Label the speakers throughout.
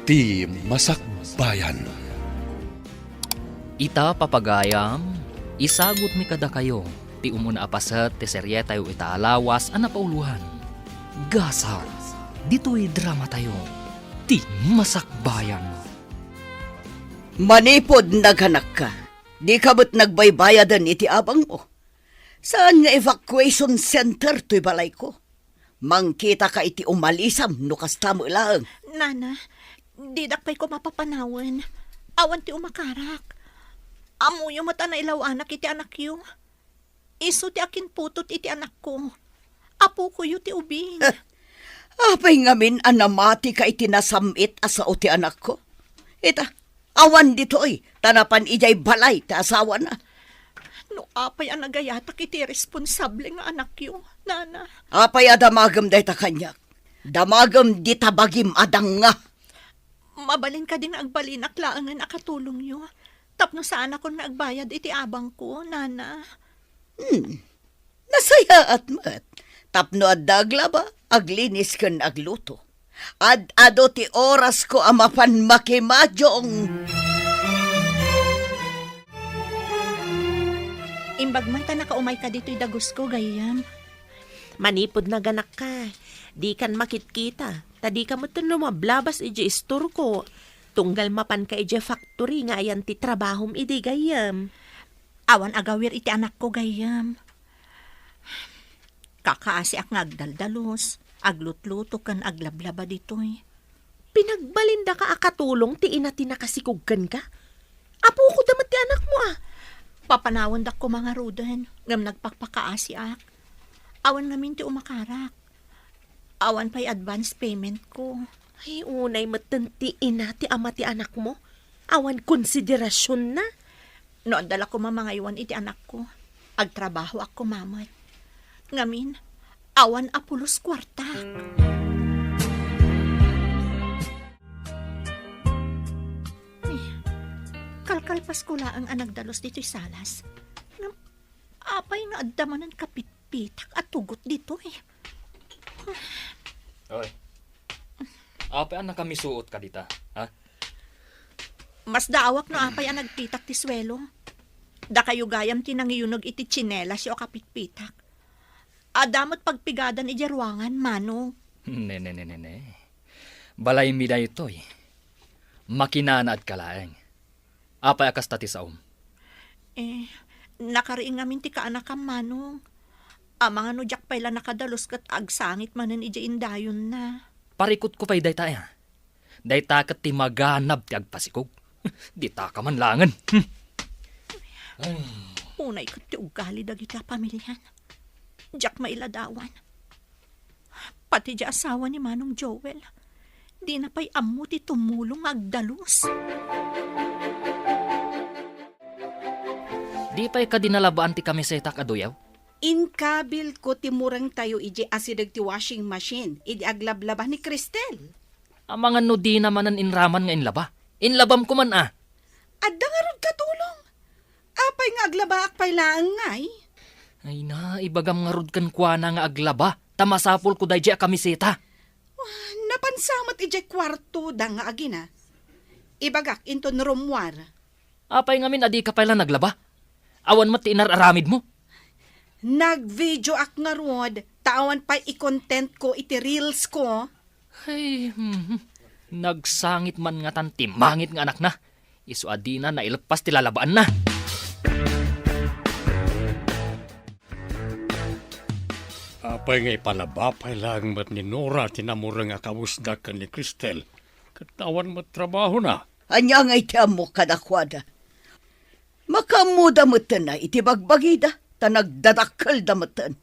Speaker 1: Ti Masakbayan.
Speaker 2: Ita papagayam, isagot mi kada kayo, ti umuna apasat ti serye tayo italawas ana pauluhan. Gasar, dito'y drama tayo, ti Masakbayan.
Speaker 3: Manipod naghanak ka. Di ka ba't nagbaybayadan iti abang mo? Saan nga evacuation center to'y balay ko? Mangkita ka iti umalisam no kasta mo lang.
Speaker 4: Nana, di dakpay ko mapapanawan. Awan ti umakarak. Amuyo mata na ilaw anak iti anak yu. Iso ti akin putot iti anak ko. Apo ko yu ti ubing.
Speaker 3: Apay ngamin anamati ka iti nasamit asao ti anak ko. Ita, awan dito'y tanapan ijay balay ti asawa na.
Speaker 4: No apay ang nagayatak iti responsable nga anak yu, Nana.
Speaker 3: Apay adamagam day ta kanyak. Damagam di tabagim adang nga.
Speaker 4: Mabalin ka din agbalinak laangan akatulong yu. Tapno saan ako nagbayad iti abang ko, Nana.
Speaker 3: Nasaya at mat. Tapno at daglaba, aglinis kan agluto. Ado ti oras ko amapan makimadyong.
Speaker 4: Imbag man ta nakaumay ka dito'y dagos ko, gayam.
Speaker 5: Manipod na ganak ka. Di kan makitkita. Tadi ka mo lumablabas iji istor ko. Tunggal mapan ka iji factory nga ayan ti trabahom idi gayam.
Speaker 4: Awan agawir iti anak ko, gayam. Kakaasi ak nga agdaldalos. Aglutluto kan aglablaba dito'y.
Speaker 5: Pinagbalinda ka akatulong ti ina tinakasikuggan ka. Apo ko damat ti anak mo ah.
Speaker 4: Papanawan dak ko mga rudan. Ngam nagpakpakaasi ak. Awan ngamin ti umakarak. Awan pa'y advance payment ko.
Speaker 5: Ay unay matanti ina ti ama ti anak mo. Awan konsiderasyon na.
Speaker 4: Noon dala ko mamangaywan iti anak ko. Agtrabaho ako mamat. Ngamin, awan apulos kwarta. Kalkalpas ko lang ang nagdalos dito'y salas. Apay nga adamanan kapitpitak at tugot dito eh.
Speaker 2: Oy, apay ang nakamisuot ka dita, ha?
Speaker 4: Mas daawak no apay ang nagpitak ti swelo. Da kayo gayam tinangiyunog iti tsinelas o kapitpitak. Adamot pagpigadan iti ruangan, Manong.
Speaker 2: Ne. Balay mi da ito'y. Makinanaad ka laeng. Apay akas tati saom.
Speaker 4: Nakariing ngamin ti kaanak ka, Manong. Amang ano jak pala nakadalos kat agsangit manan ija indayon na.
Speaker 2: Parikot ko pa'y dayta ya. Dayta kat ti maganab ti agpasikog. Di ta ka man langan.
Speaker 4: Unay kat ti ugali dagiti a pamilyan. Jak mailadawan. Pati di asawa ni Manong Joel. Di na pa'y ammo ti tumulong agdalos.
Speaker 2: Di pa'y ka dinalabaan ti kamiseta kaduyaw?
Speaker 6: Inkabil ko timurang tayo iji asidag ti washing machine. Idi aglablaba ni Cristel.
Speaker 2: Ang mga no di naman ang inraman nga inlaba. Inlabam ko man ah.
Speaker 6: Adda nga rod katulong. Apay nga aglaba akpay laang ngay.
Speaker 2: Ay na, ibagam nga rod kan kwa na nga aglaba. Tamasapol ko dahi a kamiseta.
Speaker 6: Napansamat iji kwarto da nga agina. Ibagak into rumwar.
Speaker 2: Apay nga min adi ka pala naglaba. Awan mat ti inararamid mo.
Speaker 6: Nag-video ak nga rod. Tawan pa i-content ko iti reels ko.
Speaker 2: Ay, nagsangit man nga tan timangit nga anak na. Isu adi na nailepas ti lalabaan na.
Speaker 7: Apay nga ipalabapay lang mat ni Nora tinamura nga kamusdakan ni Cristel. Katawan mat trabaho na.
Speaker 3: Anya nga iti amo kadakwada. Makamuda matan na iti bagbagida. Ta nagdadakkel damatan.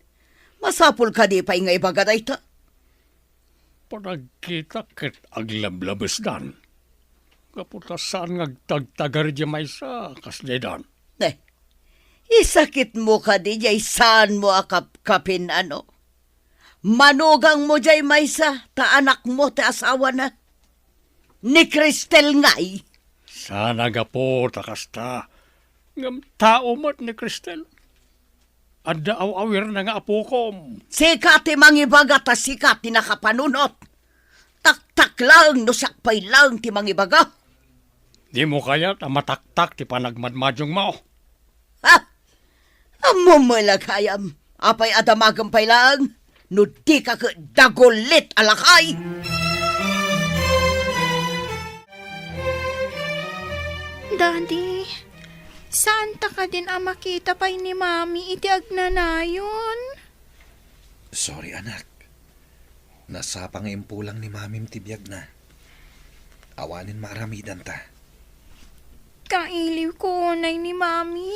Speaker 3: Masapul ka di pa'y nga ibagaday ta.
Speaker 7: Panagkita ket aglablabas dan. Kaputasan ngagtagtagar di may sa kasledan.
Speaker 3: Isakit mo ka di jay saan mo akapkapin ano. Manugang mo jay may sa ta anak mo ta asawa na. Ni Cristel ngay.
Speaker 7: Sana gapo takasta. Ngam tao mat ni Cristel. Adda awir na nga apo ko.
Speaker 3: Sikati mangibaga ta sikati nakapanunot. Tak-tak lang no sakpay lang ti mangibaga.
Speaker 7: Di mo kaya ta mataktak ti panagmadmadyong mao.
Speaker 3: Ha? Amo malakayam. Apay adamagampay lang. No di ka ka dagulit alakay.
Speaker 4: Daddy, saan ta ka din makita pa'y ni Mami iti agnanayon?
Speaker 1: Sorry anak. Nasa pangimpulang ni mamim tibiyag na. Awanin maramidan ta.
Speaker 4: Kailiw ko unay ni Mami,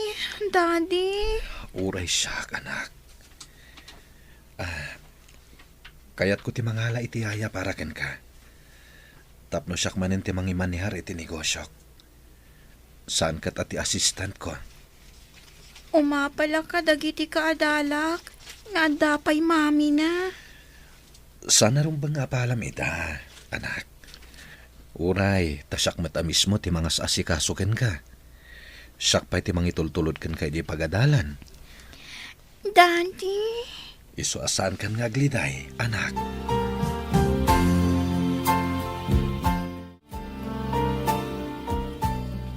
Speaker 4: Daddy.
Speaker 1: Uray siya, anak. Kayat ko ti mangala iti haya para ken ka. Tapno siyak manin ti mangimanihar iti negosyok. Saan kat ati assistant ko?
Speaker 4: Umapala ka dagiti kaadalak. Nga dapay Mami na.
Speaker 1: Sana rin bang apalam ita, anak? Uray, tasyak matamis mo ti mga asikasuken ka. Siyak pa'y ti mangitultulod ken kay di pagadalan.
Speaker 4: Daddy.
Speaker 1: Iso asan kan nga gliday, anak.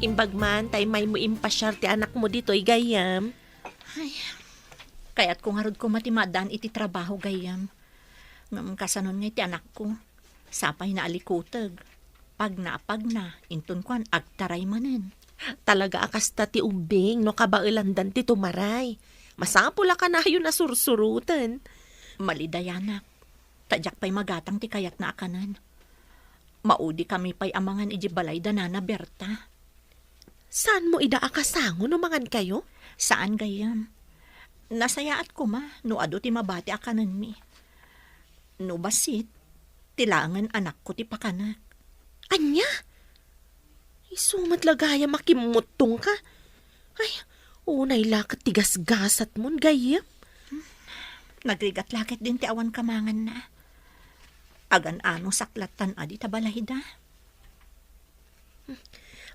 Speaker 5: Imbagman, tay may mo impasyar ti anak mo dito'y gayam.
Speaker 4: Kaya't kung harod ko matimadan iti trabaho gayam. Ngam kasanon nga iti anak ko. Sapay na alikutag. Pag na, intun kwan, agtaray manen.
Speaker 5: Talaga akasta ti ubing no kabailandan ti tumaray. Masapula ka na yun na sursurutan.
Speaker 4: Malidayanak. Tadyak pa'y magatang ti kayat na akanan. Maudi kami pa'y amangan iji balay danana Berta.
Speaker 5: Saan mo ida akasango no mangan kayo?
Speaker 4: Saan gayam? Nasayaat ko ma, no ado ti mabati akanan mi. No basit, tilangan anak ko ti pakanak.
Speaker 5: Anya? Isumat lagaya makimutong ka. Ay, unay lakat tigas-gasat mon gayam.
Speaker 4: Nagrigat-lakit din ti awan kamangan na. Agan ano saklatan adi tabalahida.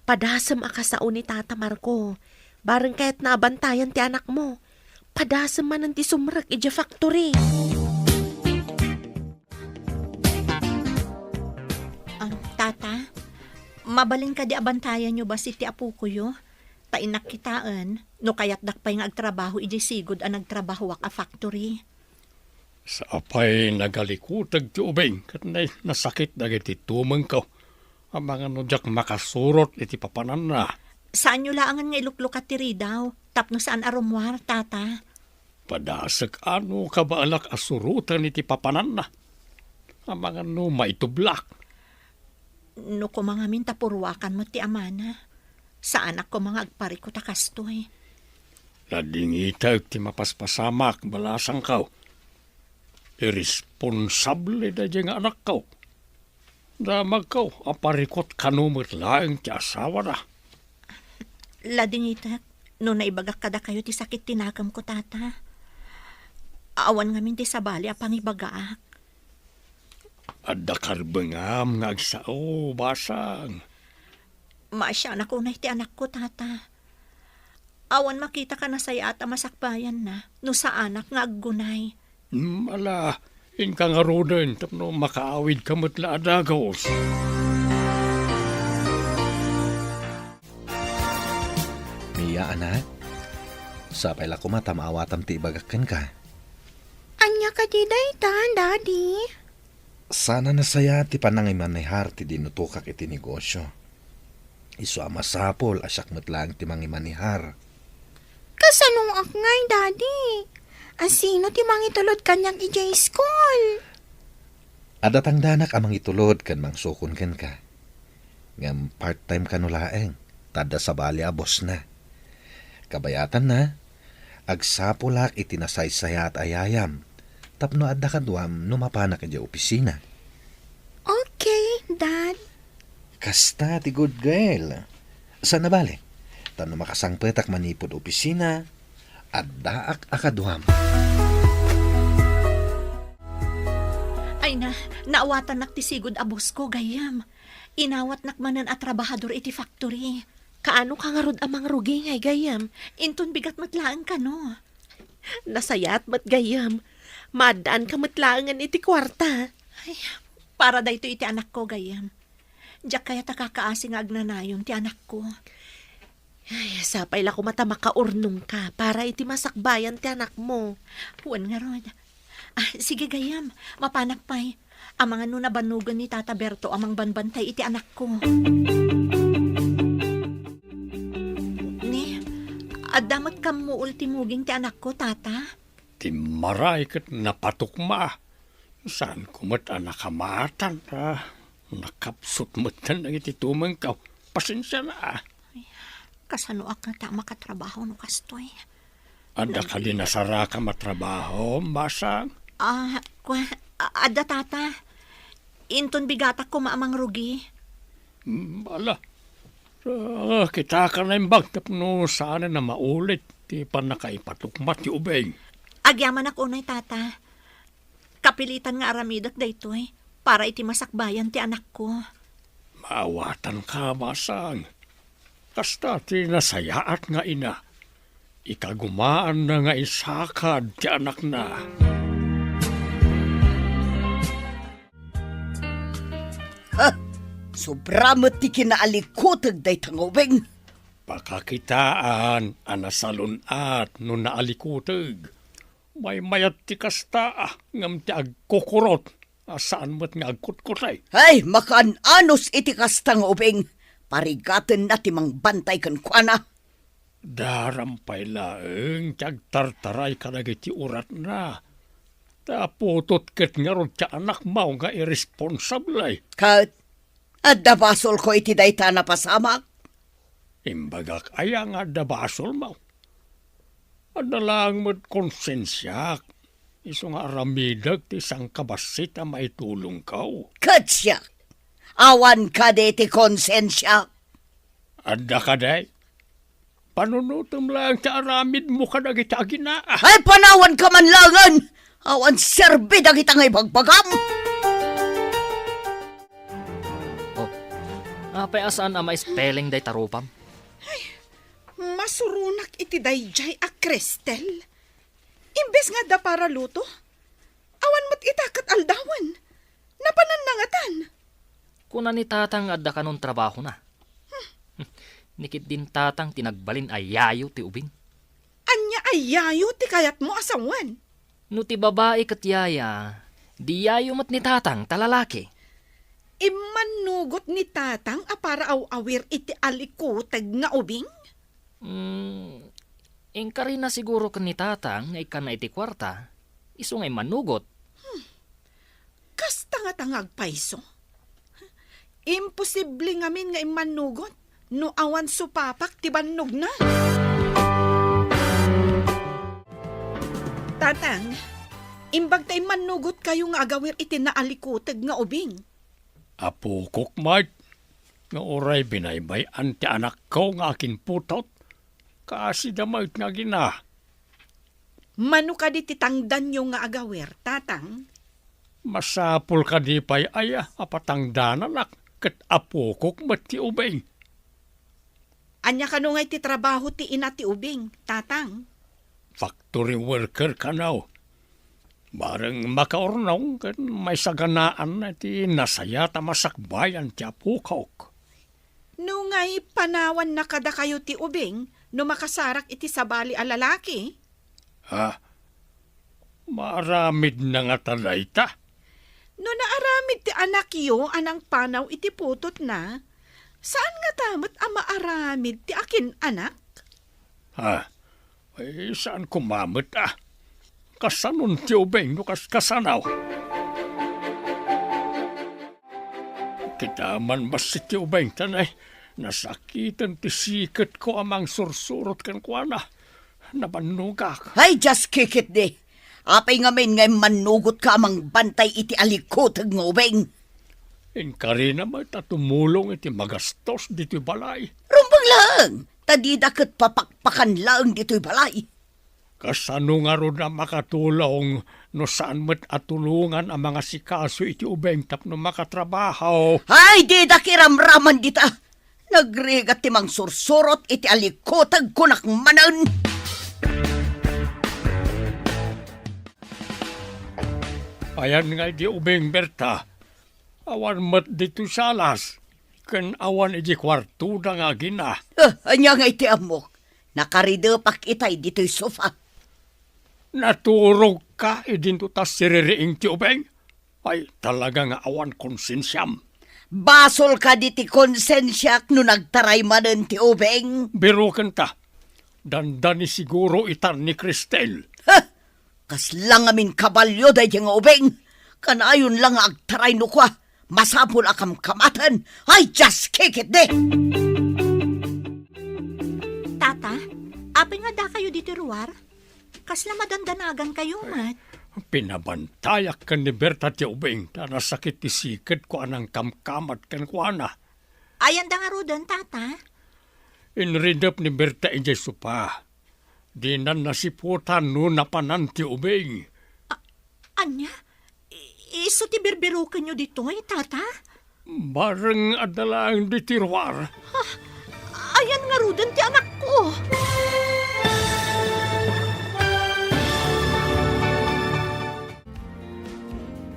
Speaker 5: Padasam aka sa ni Tata Marco. Barang kahit nabantayan ti anak mo. Padasam man ang ti sumrak ija factory.
Speaker 4: Tata, mabalin ka di abantayan nyo ba si ti apu ko yo? Tainak kitaan, no kayat dakpay nga agtrabaho iji sigod ang nagtrabaho wak a factory.
Speaker 7: Sa apay nagalikutag ti ubing kat nasakit dagiti tumeng ko. Ang mga nudyak makasurot iti papanan na.
Speaker 4: Saan nyo laangan nga iluklukat ti ridaw? Tapno saan aromwar, tata?
Speaker 7: Padasag ano kabaalak asurutan iti papanan na. Ang mga no maitublak.
Speaker 4: No ko mga mintapurwakan mo ti amana. Sa anak ko mga agpari ko takastoy.
Speaker 7: Ladingitag ti mapaspasamak balasang kaw. Irresponsable da diyang anak kaw. Damag kaw, aparikot kanumit laeng ti asawa na.
Speaker 4: Ladingitak, no naibagak kada kayo ti sakit tinakam ko, tata. Awan ngamin ti sabali apang ibagaak.
Speaker 7: Adda karbengam nga agsao, basang.
Speaker 4: Maasya na kunay ti anak ko, tata. Awan makita ka na saya at masakbayan na, no sa anak nga aggunay.
Speaker 7: Ala, inkang arudan, tapno makaawid kamot la adagos.
Speaker 1: Mia, anak. Sapay la kumata maawatam ti ibagakan ka.
Speaker 4: Anya ka di daytan, daddy?
Speaker 1: Sana nasaya ti panangimanihar ti dinutukak iti negosyo. Isu amasapol asyak metlang ti mangimanihar.
Speaker 4: Kasanong akngay, daddy? Asino ti mangitulod kanyang ijay school?
Speaker 1: Adatang danak amang itulod kan mangsukon ken ka. Ngam part-time kanulaeng, tada sa bali abos na. Kabayatan na, agsapulak itinasaysaya at ayayam, tapno adda kaduam numapanak iti opisina.
Speaker 4: Okay, dad.
Speaker 1: Kasta ti good girl. Saan na bali? Tano makasangpetak manipod opisina, adda akaduam.
Speaker 4: Ay na, naawatan nak ti sigod abos ko, gayam. Inawat nakmanan at trabahador iti factory.
Speaker 5: Kaano ka nga rod amang rugi ngay gayam?
Speaker 4: Intun bigat matlaan ka, no?
Speaker 5: Nasayat mat gayam. Madaan ka matlaangan iti kwarta.
Speaker 4: Ay, Para dayto iti anak ko, gayam. Diyak kaya takakaasi nga agnanayon ti anak ko.
Speaker 5: Ay, sapay la ko mata makaurnong ka para iti masakbayan ti anak mo.
Speaker 4: Huwan nga ron. Sige, gayam. Mapanak pa'y. Ang mga nunabanugan ni Tata Berto amang banbantay iti anak ko. Ni, adamat kam mo ultimuging ti anak ko, Tata.
Speaker 7: Ti maray kat napatukma. Saan kumat nakamatan ta? Nakapsot matan ang iti tumangkaw. Pasensya na.
Speaker 4: Kasano ak nga ta makatrabaho no kastoy.
Speaker 7: Anda kali nasara ka matrabaho, masang.
Speaker 4: Ada, Tata. Inton bigatak ko maamang rugi.
Speaker 7: Bala. Kita ka na yung bagtap no sana na maulit. Ti pa nakaipatukmat ti ubeng.
Speaker 4: Agyaman ako unay, Tata. Kapilitan nga aramidak daytoy para iti masakbayan ti anak ko.
Speaker 7: Maawatan ka, masang. Kasta ti nasayaat nga ina. Ikagumaan na nga isakad ti anak na.
Speaker 3: Sobramot ti kinaalikotag day tangubing.
Speaker 7: Pakakitaan, anasalunat, no naalikutag. May mayat ti kasta, ngam ti agkukurot. Saan mo't nga agkutkutay?
Speaker 3: Ay, makaan-anos iti kastang ubing. Parigaten na ti mang bantay kan kuana.
Speaker 7: Darampay laeng, ti agtartaray ka na ti urat na. Taputot ket nga ron ti anak mo nga irresponsablay.
Speaker 3: Kat, adda basol ko iti dayta na pasamak.
Speaker 7: Imbagak aya nga dabasol mo. Adalang mo't konsensyak. Iso nga aramidag ti isang kabasit a maitulong kao.
Speaker 3: Katsya, awan ka de ti konsensya.
Speaker 7: Adda ka day. Panunutom lang ti aramid mo ka na kita ginaa.
Speaker 3: Ay, panawan ka man langan. Awan serbi da kita ngay bagbagam.
Speaker 2: Apay asaan ama spelling day tarupam?
Speaker 6: Masurunak iti dayjay a Cristel. Imbes nga da para luto, awan mo't itakat aldawan. Napananangatan.
Speaker 2: Kuna ni tatang adda kanon trabaho na. Nikit din tatang tinagbalin ay yayo ti ubing.
Speaker 6: Anya ay yayo ti kayat mo asawan.
Speaker 2: No ti babae kat yaya, di yayo mat ni tatang talalaki.
Speaker 6: Imanugot ni tatang a para awawir iti alikutag nga ubing.
Speaker 2: Ingka rin na siguro ka ni tatang ay ka na iti kwarta. Iso ngay manugot.
Speaker 6: Kasta nga tangag paiso. Imposible ngamin nga imanugot. No awan supapak ti bannog na. Tatang, imbag tayo manugot kayo nga agawir iti naalikutag nga ubing.
Speaker 7: Apo kukmart. Nga oray binaybay anti anak ko nga akin putot. Kasi damay nga gina.
Speaker 6: Mano ka di titangdan yung nga agawir, tatang?
Speaker 7: Masapul ka di pa'y aya apatangdananak. Kat apo kukmat ti ubeng.
Speaker 6: Anya ka no ngay ti trabaho ti ina ti ubing, tatang?
Speaker 7: Factory worker ka now. Barang makaornong kat may saganaan na ti nasaya ta masakbayan ti apukok.
Speaker 6: No ngay panawan na kada kayo ti ubing, no makasarak iti sabali a lalaki.
Speaker 7: Ha? Maramid na nga talay ta.
Speaker 6: No naaramid ti anak yo anang panaw iti putot na, saan nga tamot ang maaramid ti akin anak?
Speaker 7: Ha? Ay, saan kumamit ah? Kasanon ti ubeng no kasanaw. Kita man basi ti ubeng tanay. Nasakitan ti sikat ko amang sursurot kan kuana. Nabanugak.
Speaker 3: Ay, just kick it de. Apay nga men ngay manugot ka amang bantay iti alikotag nga ubing.
Speaker 7: Inkari naman tatumulong iti magastos dito balay.
Speaker 3: Rumbang lang. Tadida kat papakpakan lang dito'y balay.
Speaker 7: Kasano nga ron na makatulong no saan mo't atulungan ang mga sikaso iti ubeng tapno makatrabaho.
Speaker 3: Ay, di da kiramraman dita. Nagregat ti mang sursurot iti alikotag kunak manan.
Speaker 7: Ayan nga di ubeng Berta. Awan mat dito salas. Kan awan iji kwarto na nga gina.
Speaker 3: Anya nga iti amok. Nakaridepak itay dito'y sofa.
Speaker 7: Naturog ka idinto tas siririing ti ubeng. Ay talaga nga awan konsensyam.
Speaker 3: Basol ka diti konsensyak no nagtaray manen ti ubeng.
Speaker 7: Biro kanta. Dandani siguro itan ni Cristel.
Speaker 3: Kaslang amin kabalyo day nga ubeng. Kanayon lang nga agtaray no kwa. Masapul akam kamatan. Ay, just kick it de!
Speaker 4: Tata, apay nga da kayo dito ruwar? Kasla madandanagan kayo, mat.
Speaker 7: Pinabantayak kan ni Berta ti ubeng na nasakit ti sikit ko anang kamkamat kan kuana.
Speaker 4: Ayan da nga rudan, tata.
Speaker 7: Inridap ni Berta ijay supa. Di na nasiputan no napanan ti ubeng.
Speaker 4: Anya? Iso ti birbirukan nyo dito, tata?
Speaker 7: Bareng adalang di tirwar.
Speaker 4: Ayan nga rudan ti anak ko.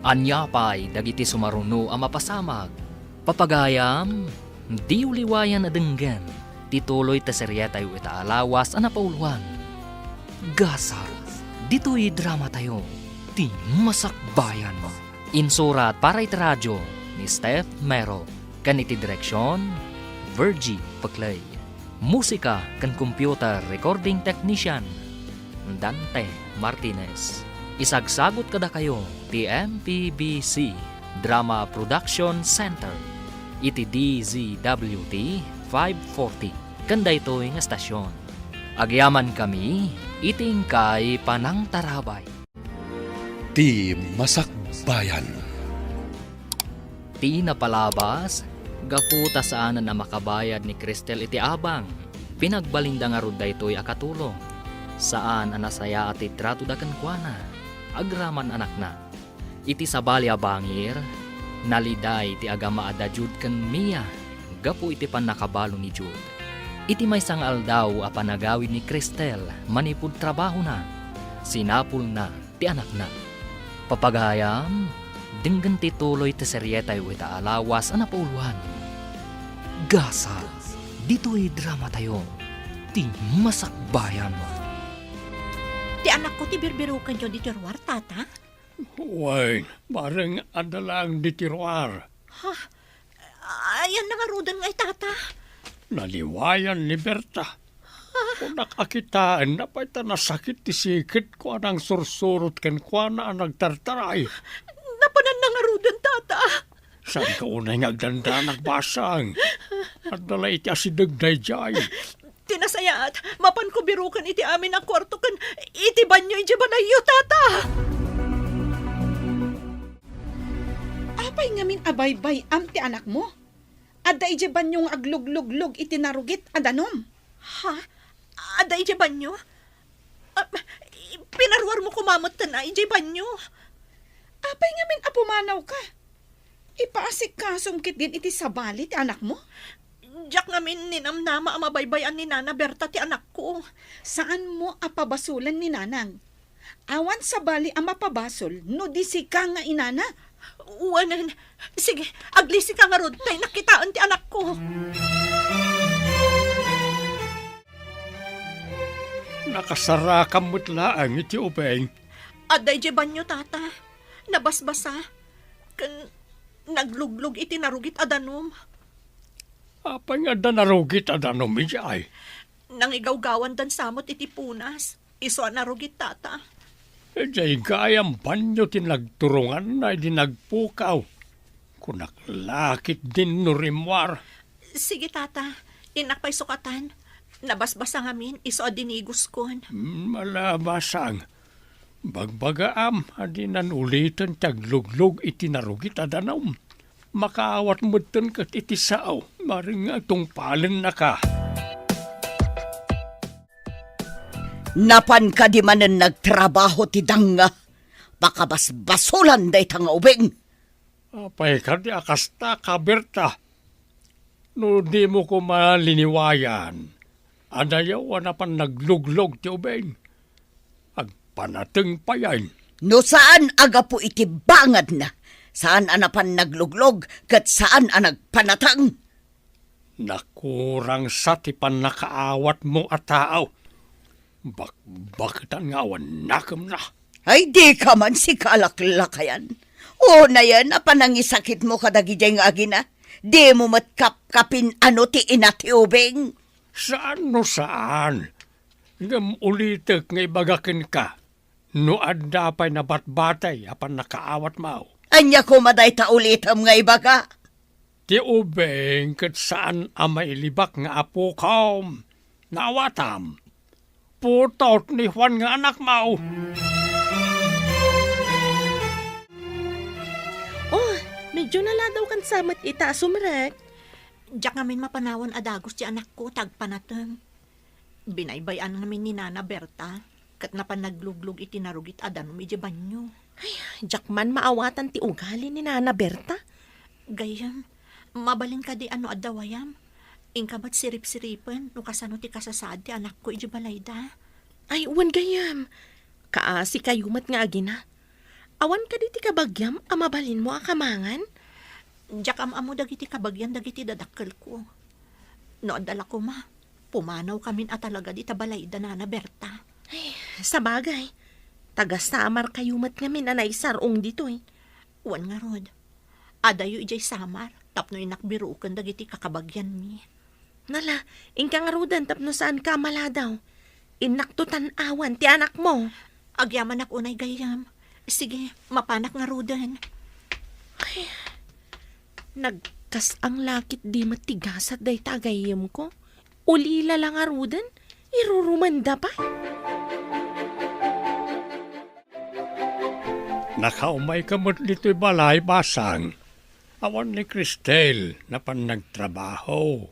Speaker 2: Anya pa'y dagiti sumaruno ang mapasamag. Papagayam, di uliwayan na denggan. Tituloy ta serya tayo itaalawas ang napauluan. Gasar, dito'y drama tayo. Ti masakbayan mo. Insurat para iti radyo ni Steph Mero. Kaniti direksyon, Virgie Paclay. Musika kan computer recording technician, Dante Martinez. Isagsagot kada kayo ti MPBC Drama Production Center. Iti DZWT 540. Kanda ito'y nga stasyon. Agyaman kami, iting kay Panang Tarabay.
Speaker 1: Ti Masakbayan.
Speaker 2: Ti napalabas, gaputa saanan na makabayad ni Cristel iti abang. Pinagbalinda nga rod daytoy akatulong. Saan anasaya at itrato da kankwana. Agraman anak na. Iti sabali abangir, naliday ti agama ada Jud kan Mia. Gapu iti pan nakabalo ni Jud. Iti may sangal daw a panagawid ni Cristel manipud trabaho na. Sinapul na ti anak na. Papagayam, dinggan tituloy ti seryetay wita alawas ang napauluhan. Gasa, dito'y drama tayo. Ti masakbayan mo.
Speaker 4: Ti anak ko ti birbirukan nyo dito ruwar, tata?
Speaker 7: Uy, bareng adalang di tirwar.
Speaker 4: Ayan na nga rudan nga tata.
Speaker 7: Naliwayan ni Berta. Kung nakakitaan na pa'y nasakit ti sikit ko anang sursurot ken kwa na ang nagtartaray.
Speaker 4: Napanan na nga rudan, tata.
Speaker 7: Saan ka unay ngagdanda nagbasang? At dala iti asidagday jay.
Speaker 4: Tinasayaat, mapan ko birukan iti amin ang kwarto kan iti banyo iti banayo, tata.
Speaker 6: Apay ngamin abaybay am ti anak mo. Adda ije banyong agluglug-lug iti narugit adanom.
Speaker 4: Ha? Ada iti banyo? Pinarwar mo kumamot na iti banyo.
Speaker 6: Apay ngamin apumanaw ka. Ipaasik ka sumkit din iti sabali ti anak mo.
Speaker 4: Diyak ngamin ninamnama ang mabaybayan ni Nana Berta ti anak ko.
Speaker 6: Saan mo apabasulan ni nanang? Awan sabali ang mapabasol no di si ka nga inana.
Speaker 4: Uwanan. Sige, aglisi ka nga rod. Tay nakitaan ti anak ko.
Speaker 7: Nakasara kamot laang iti ubeng.
Speaker 4: Aday je banyo, tata. Nabasbasa. Kan nagluglug iti narugit adanom.
Speaker 7: Apa nga da narugit adanom ijay?
Speaker 4: Nangigawgawan dan samot iti punas. Iso narugit, tata.
Speaker 7: Ijay gayang banyo tinagturungan na di nagpukaw. Kunaklakit din nurimwar.
Speaker 4: Sige, tata. Inakpay sukatan. Nabasbasa ngamin, iso adinigos kon.
Speaker 7: Malabasang. Bagbagaam, adinan ulitan tagluglog iti narugit adanom. Makaawat mo tan kat iti sao. Maring atong palen na ka.
Speaker 3: Napan ka di manen nagtrabaho ti danga. Pakabasbasulan day tanga ubeng.
Speaker 7: Apay ka di akasta ka, Berta. No di mo ko maliniwayan. Adayaw na pan nagluglog ti ubeng. Agpanateng pa yan.
Speaker 3: No saan aga po iti bangad na. Saan anapan nagluglog, kat saan nagpanatang?
Speaker 7: Nakurang sa tipan nakaawat mo at tao. Bakit ang ngawan nakam na?
Speaker 3: Ay di ka man si kalaklakayan. O na yan, apanangisakit mo kadagijay nga agina. Di mo matkapkapin ano ti inatiubing.
Speaker 7: Saan no saan? Ngam ulitek nga ibagakin ka. No adda pa'y nabatbatay apan nakaawat mo.
Speaker 3: Anya ko maday ta ulitam nga ibaga.
Speaker 7: Ti ubeng kat saan amay libak nga apo kaom. Naawatam. Putot ni Juan nga anak mo.
Speaker 5: Oh, medyo naladaw kan samat ita sumrek.
Speaker 4: Diyak ngamin mapanawan adagos ti anak ko, tagpanateng. Binaybayan namin ni Nana Berta, kat napanagluglog iti narugit adanom iti banyo.
Speaker 5: Jakman maawatan ti ugali ni Nana Berta.
Speaker 4: Gayam, mabalin ka di ano adawayam. Ingkabat sirip-siripen, no kasano ti kasasad ti anak ko iti balayda.
Speaker 5: Ay, uwan gayam. Kaasi kayumat nga agina. Awan ka di ti kabagyam, amabalin mo akamangan.
Speaker 4: Diyak amo dagiti kabagyan dagiti dadakkel ko. No adala ko ma, pumanaw kamin at talaga di tabalayda Nana Berta.
Speaker 5: Sa bagay, taga-samar kayumat nga min anay sarong dito eh.
Speaker 4: Wan nga rod, adayo ijay samar, tapno inakbirukan dagiti kakabagyan mi.
Speaker 5: Nala, ingka nga rudan tapno saan ka maladaw. Inaktutan awan ti anak mo.
Speaker 4: Agyaman ak unay gayam. Sige, mapanak nga rudan.
Speaker 5: Nagkas ang lakit di matigasat day tagayim ko. Ulila lang arudan, irurumanda pa.
Speaker 7: Nakaumay ka mo't dito'y balay basang. Awan ni Cristel na pan nagtrabaho.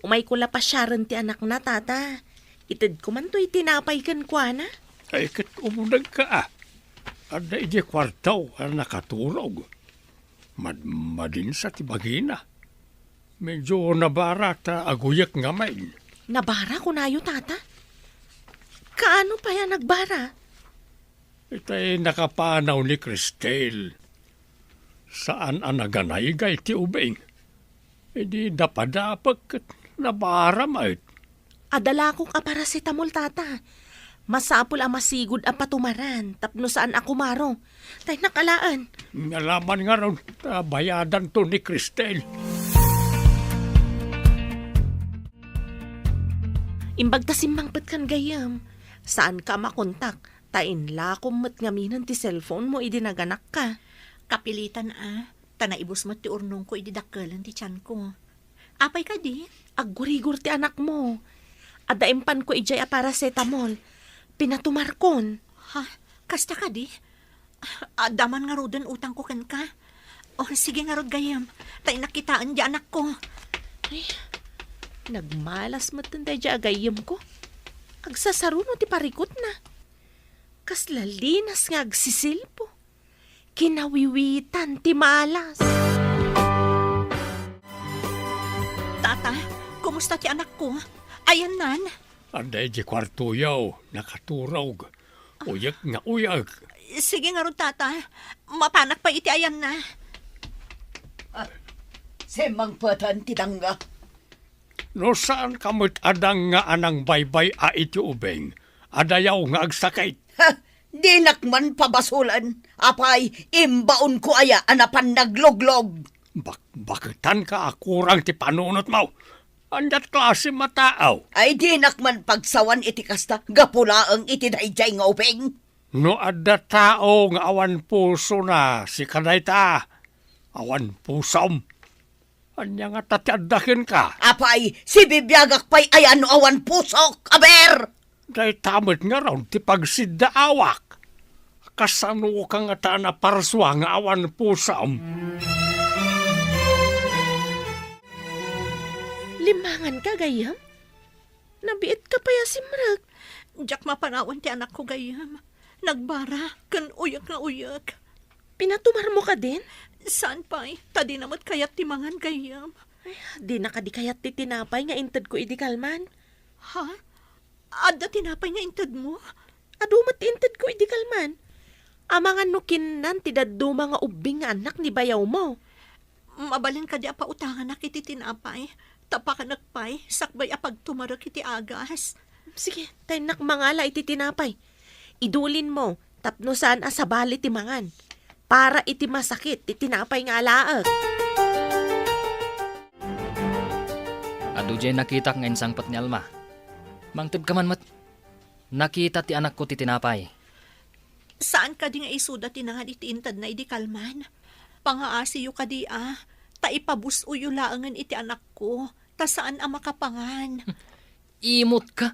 Speaker 5: Umay ko la pa Sharon ti anak na tata. Itid ko man to'y tinapay kan kwa na.
Speaker 7: Ay kat umunag ka ah. Ada ije kwartaw ang nakatulog. Madin sa tibagina. Medyo nabarat aguyak nga may.
Speaker 5: Nabara ko na yo tata. Kaano pa yan nagbara?
Speaker 7: Itay nakapanaw ni Cristel. Saan ang naganay gay ti ubing? Hindi dapat kat nabara mait.
Speaker 5: Adala ko ka paracetamol tata. Masapul ang masigod ang patumaran. Tapno saan ako maro. Tay nakalaan.
Speaker 7: Nalaman nga ron, bayadan to ni Cristel.
Speaker 5: Imbag ta simmangpet kan gayam. Saan ka makontak? Tain lakom mat ngaminan ti cellphone mo idinaganak ka.
Speaker 4: Kapilitan tanaibos mo ti urnong ko ididakkelan ti tiyan ko. Apay ka di?
Speaker 5: Agurigur ti anak mo. Adaimpan ko ijay a paracetamol. Pinatumarkon.
Speaker 4: Ha? Kasta ka di? Daman nga rodan utang ko kan ka. O sige nga rod gayam. Tay nakitaan di anak ko.
Speaker 5: Nagmalas matanday di agayam ko. Agsasaruno ti parikot na. Kaslalinas nga agsisilpo. Kinawiwitan ti malas.
Speaker 4: Tata, kumusta ti anak ko? Ayan nan.
Speaker 7: Anday di kwarto yaw, nakaturog. Uyak nga uyak.
Speaker 4: Sige nga rod tata. Mapanak pa iti ayan na.
Speaker 3: Semang patan ti dangga.
Speaker 7: No saan kamot adang nga anang baybay a iti ubeng? Adayaw nga agsakay.
Speaker 3: Ha, di nakman pabasulan. Apay, imbaon ko aya anapan nagloglog.
Speaker 7: Bakitan ka akurang ti panunot mo? Andat klase mataaw.
Speaker 3: Ay di nakman pagsawan iti kasta, gapulaang iti dayjay nga upeng.
Speaker 7: No adda tao nga awan puso na si kanay ta. Awan pusom. Anya nga tatiadakin ka.
Speaker 3: Apay, si bibiyagak pa'y ayan awan pusok, aber!
Speaker 7: Day tamit nga raw ti pagsidaawak. Kasano ka nga ta na parswa nga awan pusom.
Speaker 5: Limangan ka gayam? Nabiit ka pa ya simrag.
Speaker 4: Diyak mapanawan ti anak ko gayam. Nagbara, kan uyak na uyak.
Speaker 5: Pinatumar mo ka din?
Speaker 4: Saan pa'y? Tadi namat kayat timangan gayam.
Speaker 5: Di na ka di kayat ti tinapay nga intad ko idikalman.
Speaker 4: Ha? Adda tinapay nga intad mo?
Speaker 5: Adumat intad ko idikalman. Amangan nukin nan ti daddo mga ubing nga anak ni bayaw mo.
Speaker 4: Mabalin ka di apa utangan na kiti tinapay. Tapakan nagpay, sakbay apag tumara kiti agas.
Speaker 5: Sige, tayo mangala iti tinapay. Idulin mo, tapno saan asabali ti mangan. Para iti masakit, ti tinapay nga alaag.
Speaker 2: Adu jay nakita nga insang pat ni Alma. Mangtib ka man mat. Nakita ti anak ko ti tinapay.
Speaker 4: Saan ka di nga isuda tinangan iti intad na idi kalman? Pangaasiyo ka di Taipabusuyo laangan iti anak ko. Ta saan ang makapangan?
Speaker 2: Imot ka.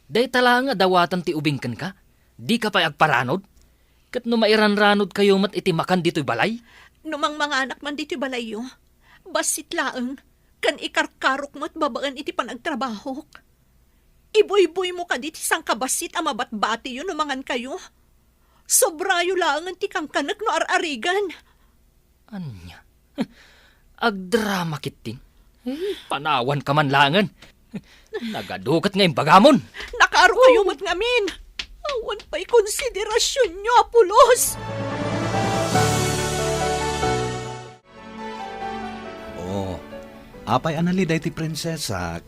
Speaker 2: Day tala nga dawatan ti ubingkan ka. Di ka pa agparanod. Kat no mairanranod kayo mat iti makan dito'y balay.
Speaker 4: Numang mga anak man dito'y balayo. Basit laang. Kan ikarkarok mo't babaan iti panagtrabahok. Iboy-boy mo ka diti sang kabasit ang mabatbati yun numangan kayo. Sobrayo laangan ti kang kanak no ar-arigan.
Speaker 2: Anya? Agdrama kiting. Panawan ka man langan. Nagadukat ngayong bagamon.
Speaker 4: Nakaro kayo mo't ngamin. Awan pa'y konsiderasyon nyo, Apulos.
Speaker 1: Oh, apay analiday ti prinsesa.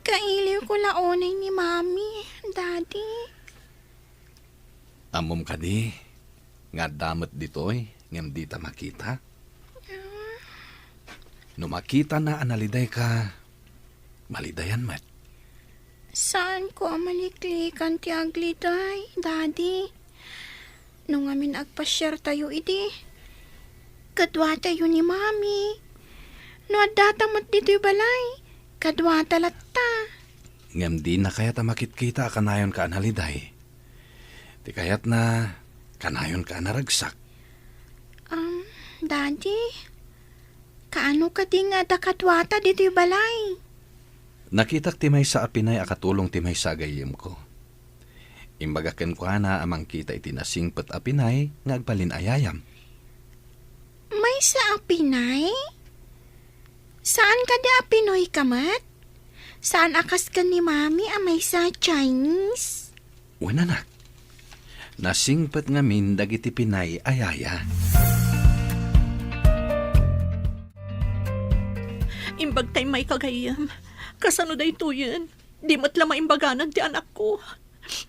Speaker 8: Kailiw ko laonay ni Mami, Daddy.
Speaker 1: Amom ka di. Nga damat ditoy, ngam di ta makita. No makita na analiday ka, malidayan mat.
Speaker 8: Saan ko maliklikan ti agliday, Daddy? Nung amin agpasyar tayo iti. Kadwa tayo ni Mami. No adatamat dito'y balay. Kadwa talatta.
Speaker 1: Ngam di na kaya ta makitkita kanayon ka analiday. Di kayat na kanayon ka naragsak.
Speaker 8: Daddy, kaano ka di nga dakadwata dito'y balay?
Speaker 1: Nakitak timay sa apinay akatulong timay sa gayem ko. Imbagaken ko na amang kita itinasingpet apinay nga agbalin ayayam.
Speaker 8: May sa apinay? Saan ka di apinoy kamat? Saan akas ka ni Mami amay sa Chinese?
Speaker 1: Wananak. Nasingpet ngamin dagiti pinay ayaya.
Speaker 4: Imbag tay may kagayam. Kasano day to yan? Di matla maimbaganan ti anak ko.